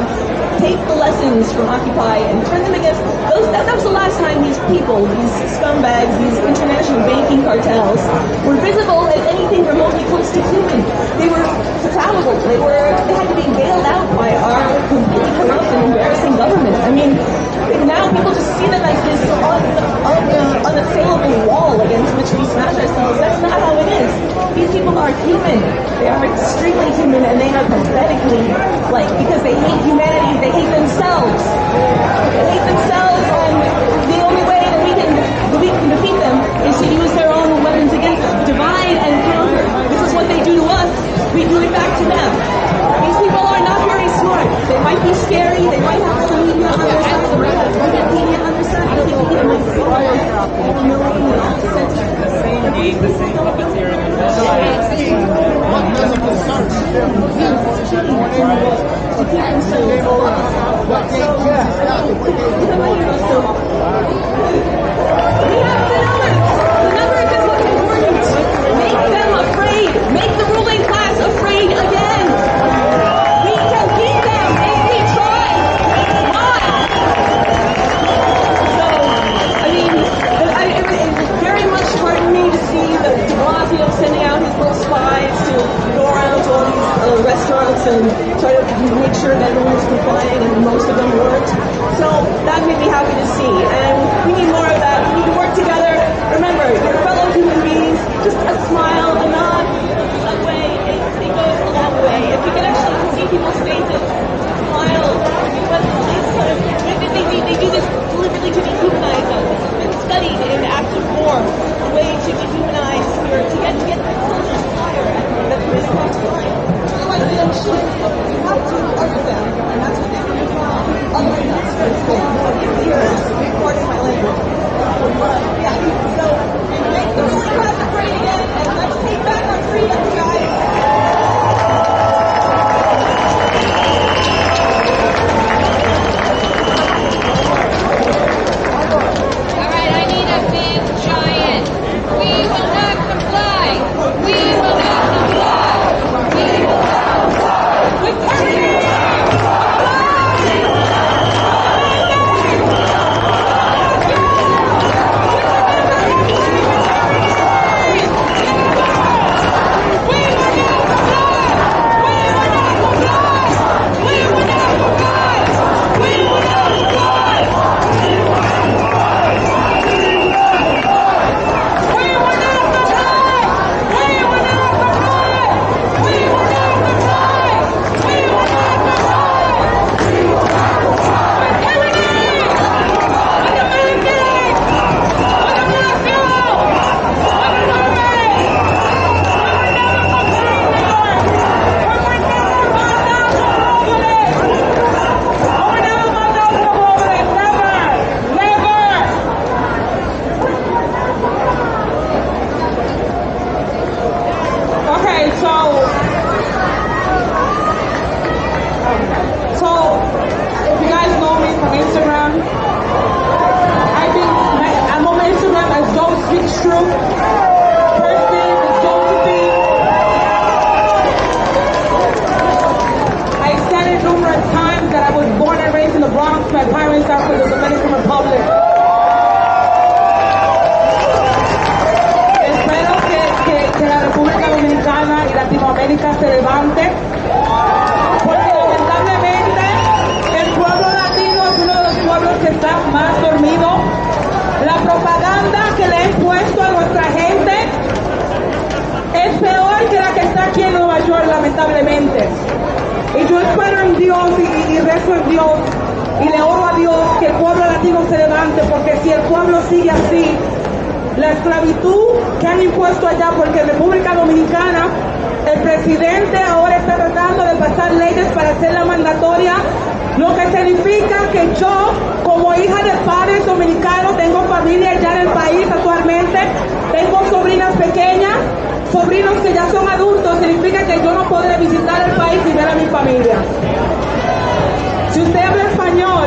take the lessons from Occupy and turn them against those. That was the last time these people, these scumbags, these international banking cartels were visible as anything remotely close to human. They were fallible. They had to be bailed out by our completely corrupt and embarrassing government. I mean, now people just see them as this unassailable wall against which we smash ourselves. That's not how it is. These people are human. They are extremely human, and they are pathetically, because they hate humanity, they hate themselves. They hate themselves, and the only way that we can defeat them is to use their own weapons against us. Divide and conquer. This is what they do to us. We do it back to them. These people are not very smart. They might be scary. They might have the media on their side. They might have Wikipedia on their side. I think people might say, the same puppeteering and the numbers is what's important. Bronx. My parents are from the Dominican Republic. Espero que la República Dominicana y Latinoamérica se levante, porque lamentablemente el pueblo latino es uno de los pueblos que está más dormido. La propaganda que le han puesto a nuestra gente es peor que la que está aquí en Nueva York, lamentablemente. Y yo espero en Dios y rezo en Dios y le oro a Dios que el pueblo latino se levante, porque si el pueblo sigue así, la esclavitud que han impuesto allá, porque en República Dominicana el presidente ahora está tratando de pasar leyes para hacerla mandatoria, lo que significa que yo, como hija de padres dominicanos, tengo familia allá en el país actualmente, tengo sobrinas pequeñas, sobrinos que ya son adultos, significa que yo no podré visitar el país y ver a mi familia. Si usted habla español,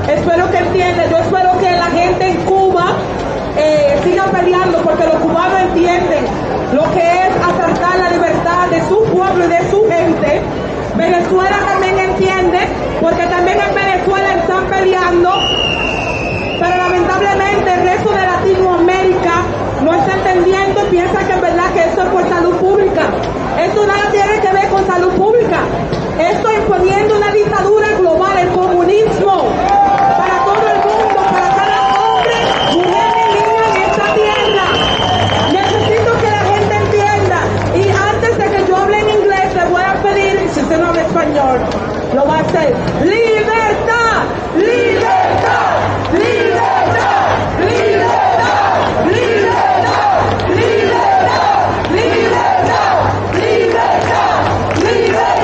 espero que entienda, yo espero que la gente en Cuba siga peleando, porque los cubanos entienden lo que es asaltar la libertad de su pueblo y de su gente. Venezuela también entiende, porque también en Venezuela están peleando, pero lamentablemente el resto de Latinoamérica no está entendiendo y piensa que es verdad que esto es por salud pública. Esto nada tiene que ver con salud pública. Esto imponiendo una dictadura global, el comunismo, para todo el mundo, para cada hombre, mujer y niña en esta tierra. Necesito que la gente entienda. Y antes de que yo hable en inglés, le voy a pedir, si usted no habla español, lo va a hacer. ¡Libertad! ¡Libertad! ¡Libertad! ¡Libertad! ¡Libertad! ¡Libertad! ¡Libertad! ¡Libertad! ¡Libertad!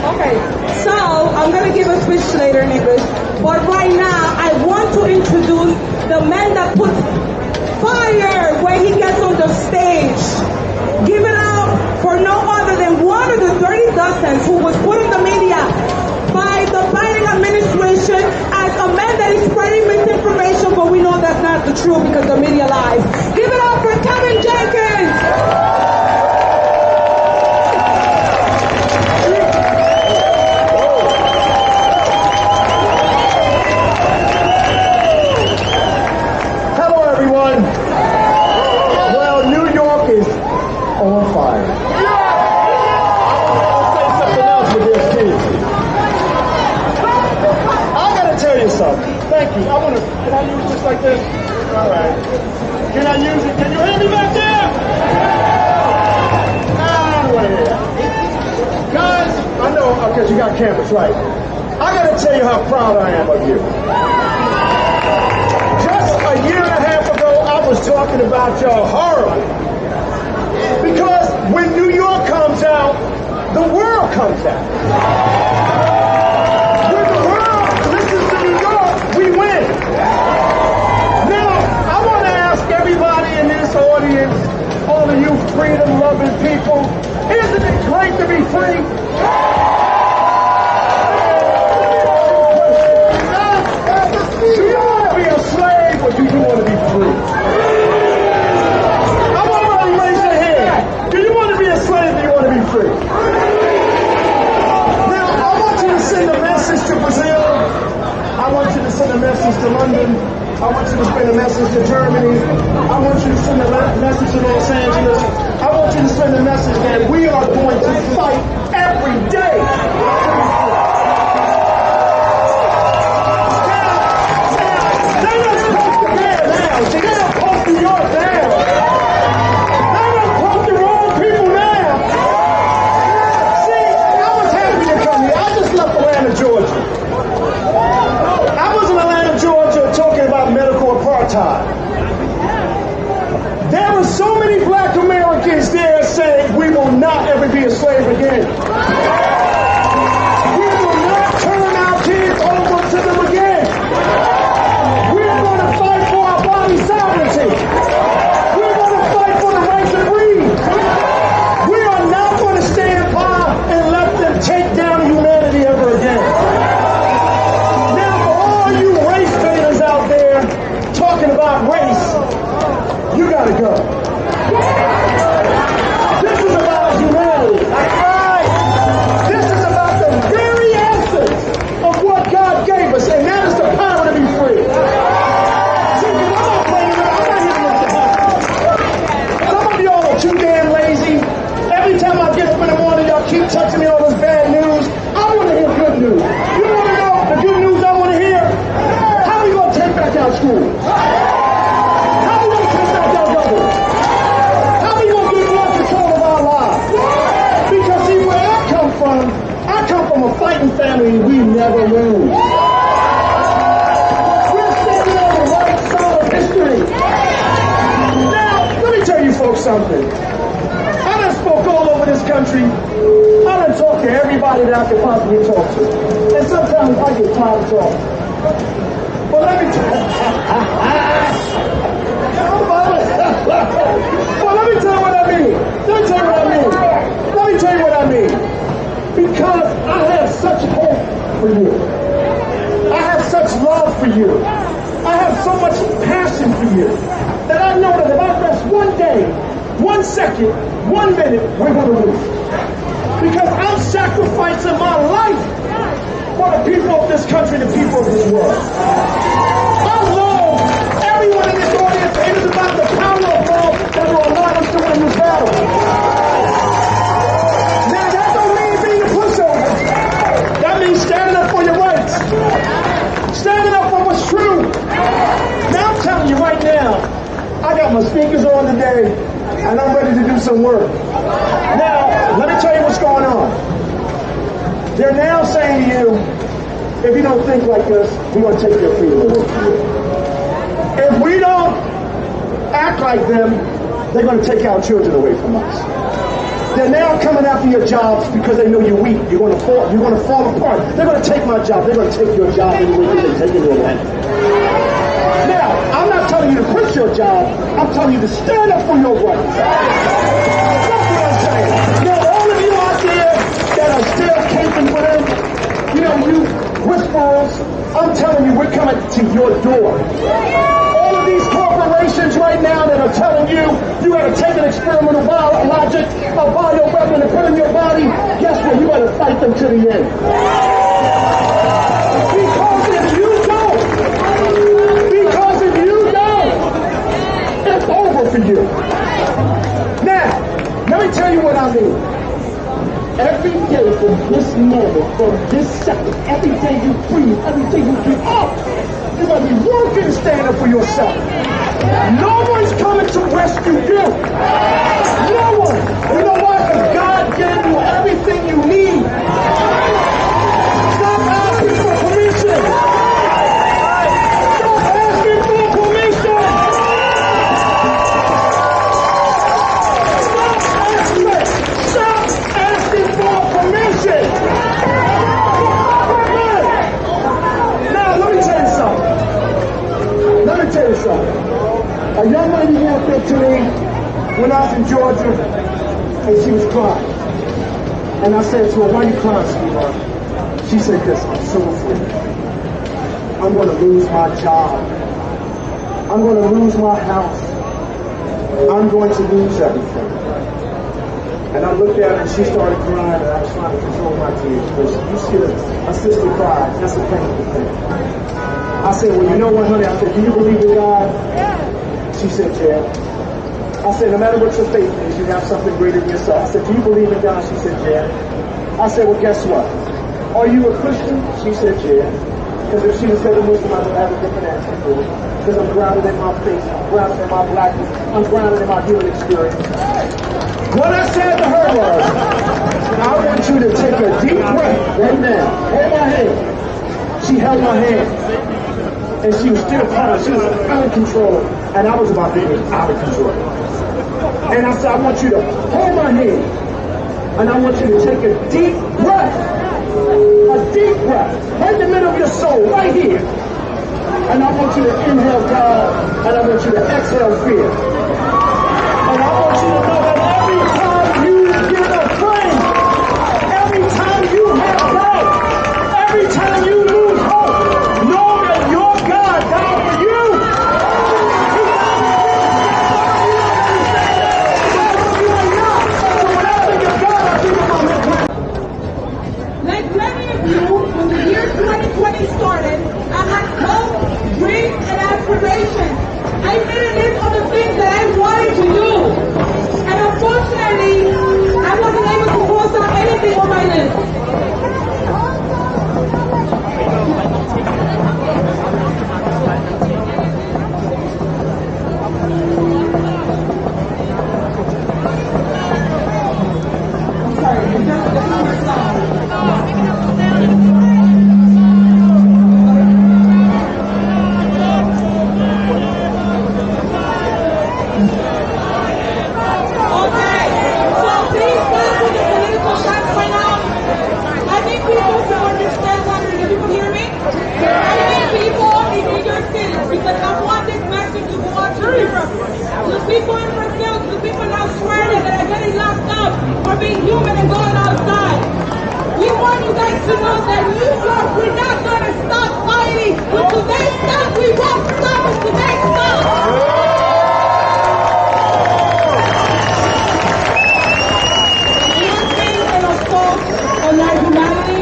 Okay, so I'm going to give a speech later in English, but right now I want to introduce the man that puts fire when he gets on the stage. Give it up for no other than one of the dirty dozens who was put in the media by the Biden administration as a man that is spreading misinformation, but we know that's not the truth because the media lies. Give it up for Kevin Jenkins! Thank you. Can I use this like this? All right. Can I use it? Can you hear me back there? Guys, I know, because you got cameras, right? I got to tell you how proud I am of you. Just a year and a half ago, I was talking about y'all horribly. Because when New York comes out, the world comes out. We win. Now, I want to ask everybody in this audience, all of you freedom-loving people, isn't it great to be free? Do you want to be a slave or do you want to be free? I want everybody to raise their hand. Do you want to be a slave or do you want to be free? Now, I want you to send a message to Brazil. I want you to send a message to London. I want you to send a message to Germany. I want you to send a message to Los Angeles. I want you to send a message that we are going to fight every day. They don't poke the bear down. They don't poke New York down. They don't poke the wrong people down. See, I was happy to come here. I just left Atlanta, Georgia. I was in Atlanta, Georgia, talking about medical apartheid. There were so many black Americans there saying we will not ever be a slave again. I come from a fighting family and we never lose. We're standing on the right side of history. Now, let me tell you folks something. I done spoke all over this country. I done talked to everybody that I could possibly talk to. And sometimes I get tired of talking. But let me tell you. Well, let me tell you what I mean. Let me tell you what I mean. Because I have such hope for you. I have such love for you. I have so much passion for you that I know that if I rest one day, 1 second, 1 minute, we're going to lose. Because I'm sacrificing my life for the people of this country, the people of this world. I love everyone in this audience. It is about the power of love that will allow us to win this battle. Now, that don't mean being a pushover. That means standing up for your rights. Standing up for what's true. Now, I'm telling you right now, I got my speakers on today, and I'm ready to do some work. Now, let me tell you what's going on. They're now saying to you, if you don't think like us, we're going to take your freedom away from you. If we don't act like them, they're going to take our children away from us. They're now coming after your jobs because they know you're weak. You're going to fall apart. They're going to take my job. They're going to take your job anyway because they're taking it away. Now, I'm not telling you to quit your job. I'm telling you to stand up for your rights. That's what I'm saying. Now, all of you out there that are still caping for them, you know, you whisperers, I'm telling you, we're coming to your door. All of these corporations right now that are telling you you got to take an experimental biologic, a bioweapon, and put in your body, guess what? You got to fight them to the end. Because if you don't, it's over for you. Now, let me tell you what I mean. Every day from this moment, from this second, every day you breathe, every day you get up, you're going to be working to stand up for yourself. No one's coming to rescue you. No one. You know why? Because God gave you everything you need. Stop asking for permission. Stop asking for permission. Stop asking for permission. Now, let me tell you something. A young lady walked up to me when I was in Georgia, and she was crying. And I said to her, why are you crying, sweetheart? She said this, I'm so afraid. I'm going to lose my job. I'm going to lose my house. I'm going to lose everything. And I looked at her and she started crying, and I was trying to control my tears. Because you see a sister cry, that's a painful thing. I said, well, you know what, honey? I said, do you believe in God? She said, yeah. I said, no matter what your faith is, you have something greater than yourself. I said, do you believe in God? She said, yeah. I said, well, guess what? Are you a Christian? She said, yeah. Because if she was a Muslim, I would have a different answer for her. Because I'm grounded in my faith, I'm grounded in my blackness, I'm grounded in my human experience. What I said to her was, I want you to take a deep breath right now. Hold my hand. She held my hand. And she was still crying. She was out of control. And I was about to get out of control. And I said, I want you to hold my hand. And I want you to take a deep breath. A deep breath. Right in the middle of your soul. Right here. And I want you to inhale God. And I want you to exhale fear. And I want you to know that every time you get afraid, every time you have doubt, every time you lose hope, know that your God died for you. Like many of you, when the year 2020 started, I had hope, dreams, and aspirations. I made a list of the things that I wanted to do. And unfortunately, I wasn't able to cross out anything on my list. I'm sorry, it's not the song. humanity.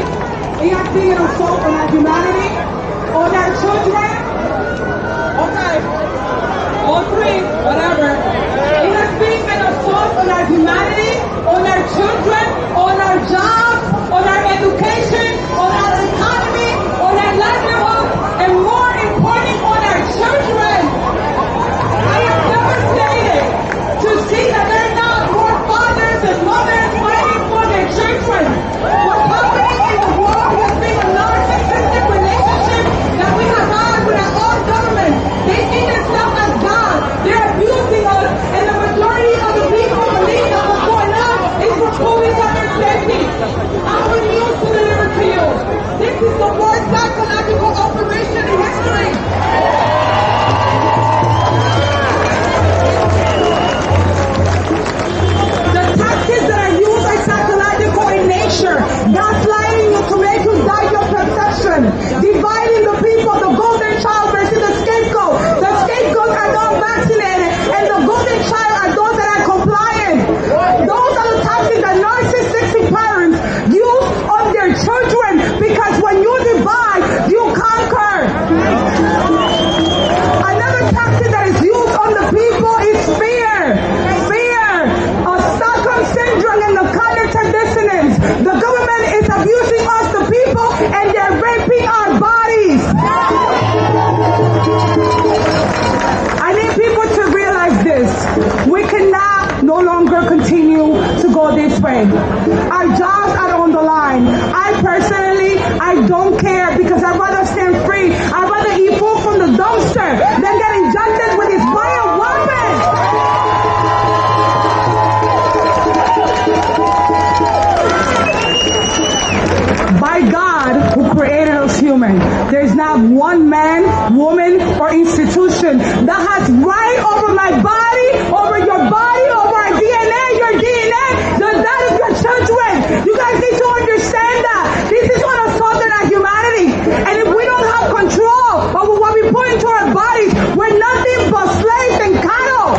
It has been an assault on our humanity, on our children. Okay, all three, whatever. It has been an assault on our humanity, on our children, on our jobs, on our education, on our economy, on our livelihood, and more important, on our children. I am devastated to see that there are not more fathers and mothers fighting for their children. What's happening in the world has been a narcissistic relationship that we have had with our own government. They see themselves as God. They're abusing us, and the majority of the people believe that what's going on is for police and their safety. I have news to deliver to you. This is the worst psychological operation in history. The tactics that are used are psychological in nature. Gaslighting you to make you doubt your perception. Dividing the people, the golden child versus the scapegoat. The scapegoats are not vaccinated, and the golden child are those that are compliant. Those are the tactics that narcissistic parents use on their children, because when you divide, you conquer. Another tactic that is used on the people is fear. Fear. Stockholm syndrome and the cognitive dissonance. The government is abusing us, the people, and they're raping our bodies. I need people to realize this. We cannot no longer continue to go this way. Our jobs are on the line. I don't care, because I'd rather stand free. I'd rather eat food from the dumpster than get injected with this bio weapon. By God, who created us human, there is not one man, woman, or institution that has right over my body, over your body, over our DNA, your DNA. That is your children. You guys need to understand that. This is what assaulted our humanity. And if we don't have control over what we put into our bodies, we're nothing but slaves and cattle.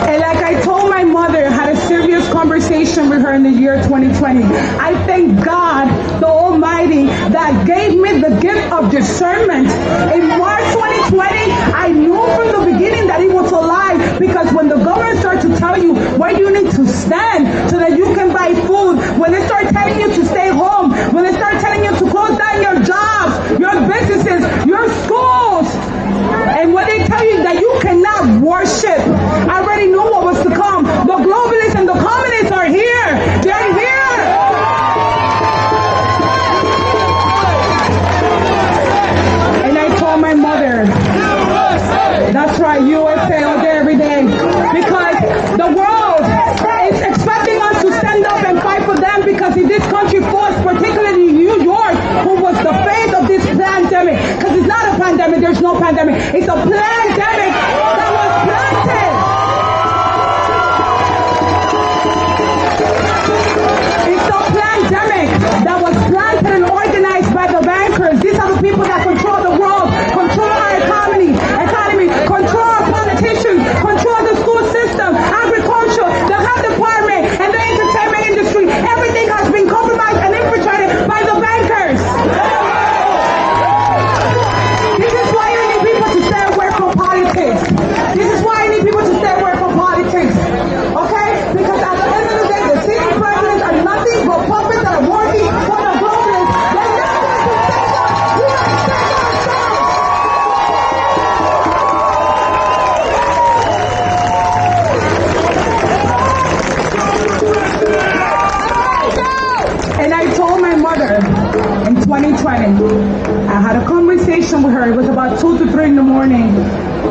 And like I told my mother, had a serious conversation with her in the year 2020. I thank God, the Almighty, that gave me the gift of discernment. In March 2020, I knew from the beginning that it was a lie, because when the government starts to tell you where you need to stand so that you can buy food, when they start telling you to stay home, when they start telling you to close down your jobs, your businesses, your schools, and when they tell you that you cannot worship, I already knew what was to come. The globalists and the communists are here. They're here. And I told my mother, that's right, USA all day, every day. Because the world is expecting us to stand up and fight for them, because in this country force, particularly New York, who was the face of this pandemic, because it's not a pandemic, there's no pandemic, it's a pandemic that was planted. It's a pandemic that was planted and organized by the bankers. These are the people that control the world, control our economy, control our politicians, control the school system, agriculture, the health department, and the entertainment industry. Everything has been compromised and infiltrated by the bankers. This is why you need people to stay away from politics. This is why I need people to stay away from politics. Okay? Because at the end of the day, the sitting presidents are nothing but puppets that are working for the globalists. They're not going to save us. We got to save ourselves. And I told my mother in 2020, I had a conversation with her. It was about 2 to 3 in the morning.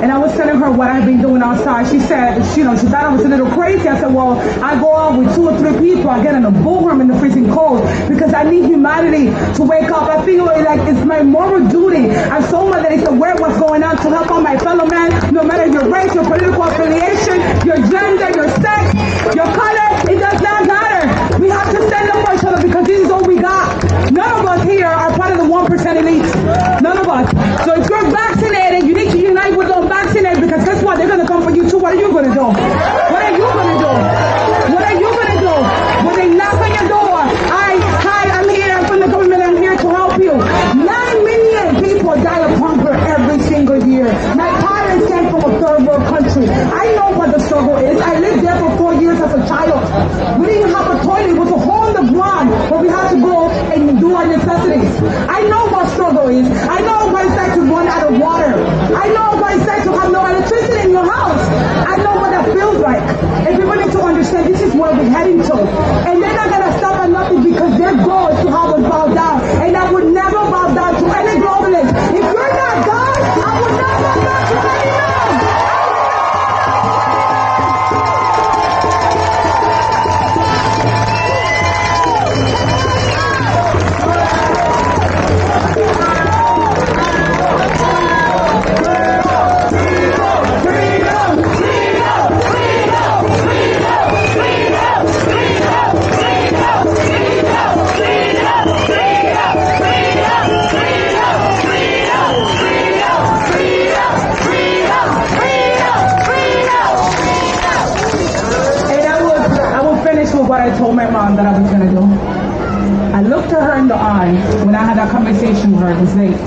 And I was telling her what I've been doing outside. She said, she thought I was a little crazy. I said, well, I go out with 2 or 3 people. I get in a bullroom in the freezing cold because I need humanity to wake up. I feel like it's my moral duty as someone that is aware of what's going on to help out my fellow man, no matter your race, your political affiliation, your gender, your sex, your color. It does not matter. We have to stand up for each other, because this is all we got. None of us here are part of the 1% elite. None of us. So if you're vaccinated, you need to unite with the unvaccinated, because guess what? They're going to come for you too. know what the struggle is. I lived there for 4 years as a child. We didn't have a toilet. It was a hole in the ground where we had to go and do our necessities. I know what struggle is. I know what it's like to run out of water. I know what it's like to have no electricity in your house. I know what that feels like. And people need to understand this is where we're heading to. And they're not going to stop at nothing because their goal is to have us bow down. And I would never bow down to any globalist. If you're not God, I would not bow down to any man. What I told my mom that I was going to do. I looked at her in the eye when I had that conversation with her. It was late.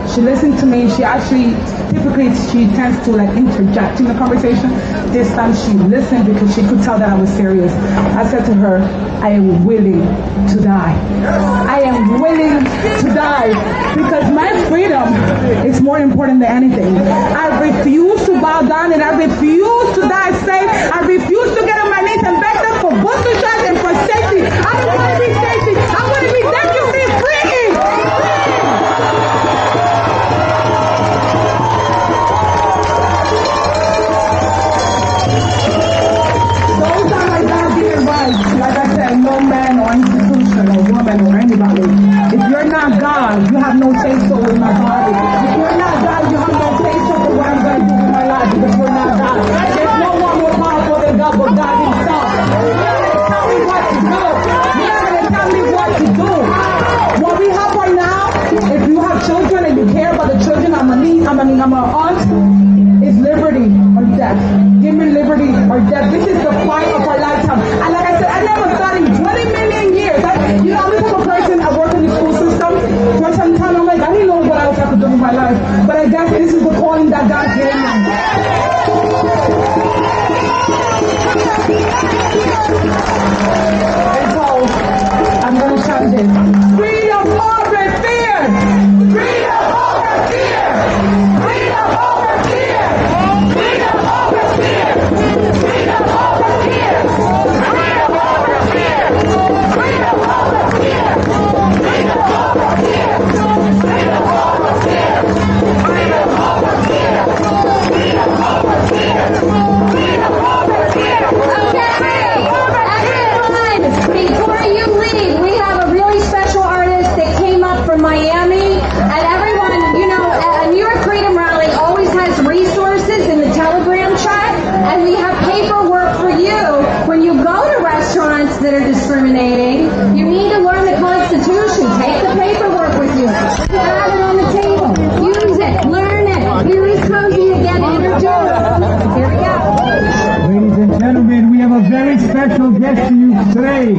She listened to me. She actually, typically she tends to like interject in the conversation. This time she listened because she could tell that I was serious. I said to her, I am willing to die. I am willing to die because my freedom is more important than anything. I refuse to bow down and I refuse to die safe. I refuse to get on my knees and beg them for booster shots and for safety. I don't want to be safety. I want to be dangerously free. Those are my God-given rights. Like I said, no man or institution or woman or anybody. If you're not God, you have no say-so with my body. If you're not God, you have no say-so for what I'm going to do with my life because you're not God. There's no one more powerful than God but God himself. You're not going to tell me what to do. You're not going to tell me what to do. What we have right now, if you have children and you care about the children, I'm an aunt, is liberty or death. Give me liberty or death. This is the fight of our lifetime. And like I said, I never thought in 20 million years. I'm the type of person, I work in the school system. For some time, I'm like, I didn't know what else I could do with my life. But I guess this is the calling that God gave me. And so, I'm going to chant this. Freedom over fear! Freedom over fear! Freedom over fear! Freedom over fear! Freedom over fear! Freedom over fear! Freedom over fear! Freedom over fear! Freedom over fear! Freedom over fear! Freedom over fear! Freedom over fear! Okay, before you leave, we have a really special artist that came up from Miami, and everyone, New York Freedom Rally always has resources in the Telegram chat, and we have paperwork for you. When you go to restaurants that are discriminating, you need to learn the Constitution. Take the paperwork with you. Have it on the table. Use it. Learn it. Here is Cozy again to introduce. Here we go. Ladies and gentlemen, we have a very special guest to you today.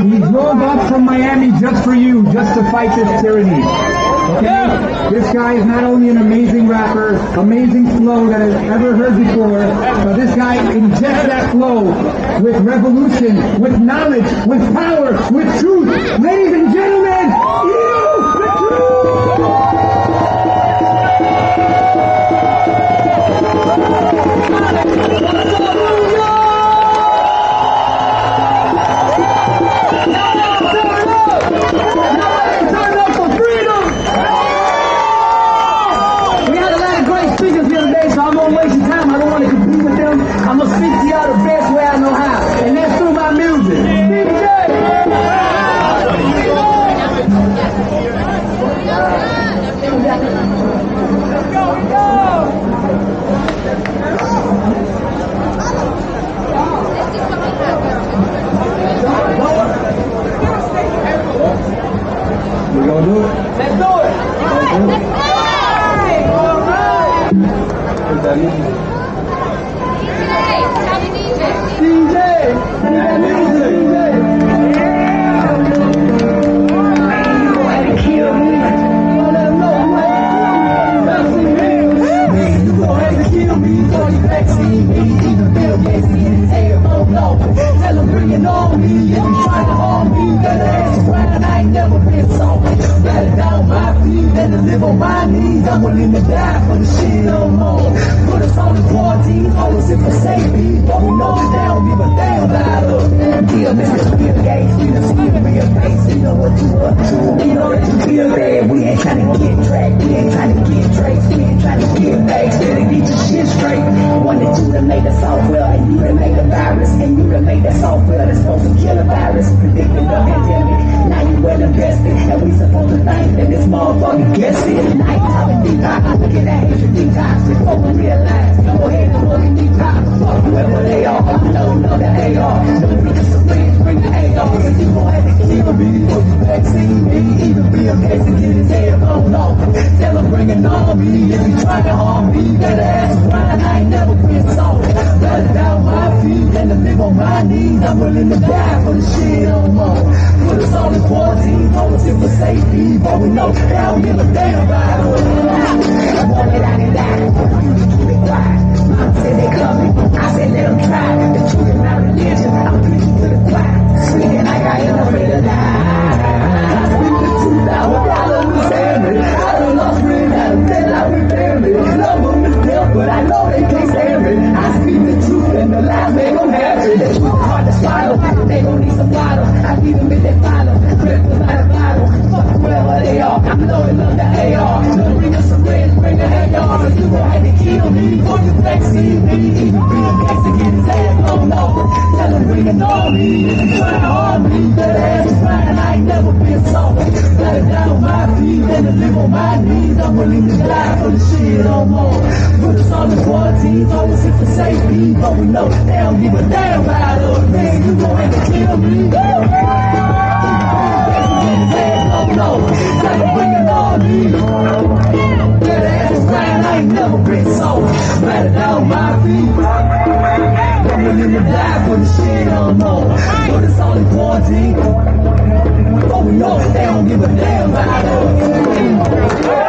He drove up from Miami just for you, just to fight this tyranny. Okay? This guy is not only an amazing rapper, amazing flow that I've ever heard before, but this guy injects that flow with revolution, with knowledge, with power, with truth. Ladies and gentlemen, you, the truth! I'm gonna speak to y'all the best way I know how, and that's through my music. DJ! We gonna do it? Let's do it! Let's do it. DJ! willing to die for the shit no more. Put us all in quarantine, hold us in for safety, but we know that they don't give a damn about us. Dear Mr. Bill Gates, we done see the real face, we know what you up to. We know that you feel bad, we ain't trying to get tracked, we ain't trying to get traced, we ain't trying to get bags, better get your shit straight. One that you done made the software, and you done made the virus, and you done made the software that's supposed to kill the virus, predicting the pandemic. Now you well invested, and we supposed to think that this motherfucker gets it. Now you talking detox, look at that hatred detox, before we realize, go ahead and look at detox, fuck whoever they are, I know that they are. Don't be just a friend, bring the AR, and you gon' have to kill me, for the vaccine, me, even Bill Gates to get his head blown off. Tell him bring an army, if he try to harm me, better ask why I ain't never been soft. Better down my feet than to live on my knees, I'm willing to die for the shit no more. Put us all in quarantine, hold us in for safety, but we know they don't give a damn about us. I want it out and die, you just keep it quiet. Mom said they coming, I said let them try. The truth is my religion, I'm preaching to the choir. Speaking like I ain't afraid to die. I speak the truth, I hope y'all understand me. I done lost friends, I done felt like we family. Love them to death, but I know they can't stand me. I speak the truth and the lies make them happy. The truth hard to swallow, they gon' need some water. I need them if they follow, drip without a bottle. Fuck wherever they are, I'm loading up the AR. Bring us some reds, bring the AR. You gon' have to kill me before you vaccine me. Even Bill Gates to get his ass blown over. Tell him bring an army, if you try to harm me, better ask fine, I ain't never been soft. Better down on my feet than to live on my knees. I'm willing to die for the shit no more. Put us all in quarantine, hold us in for safety, but we know they don't give a damn about us. Man, you gon' have to kill me. No, gotta bring an army. Better ask Brian, I ain't never been soft. Better down on my feet. I'm willing to die for the shit no more. Put us all in quarantine, but we know they don't give a damn about us.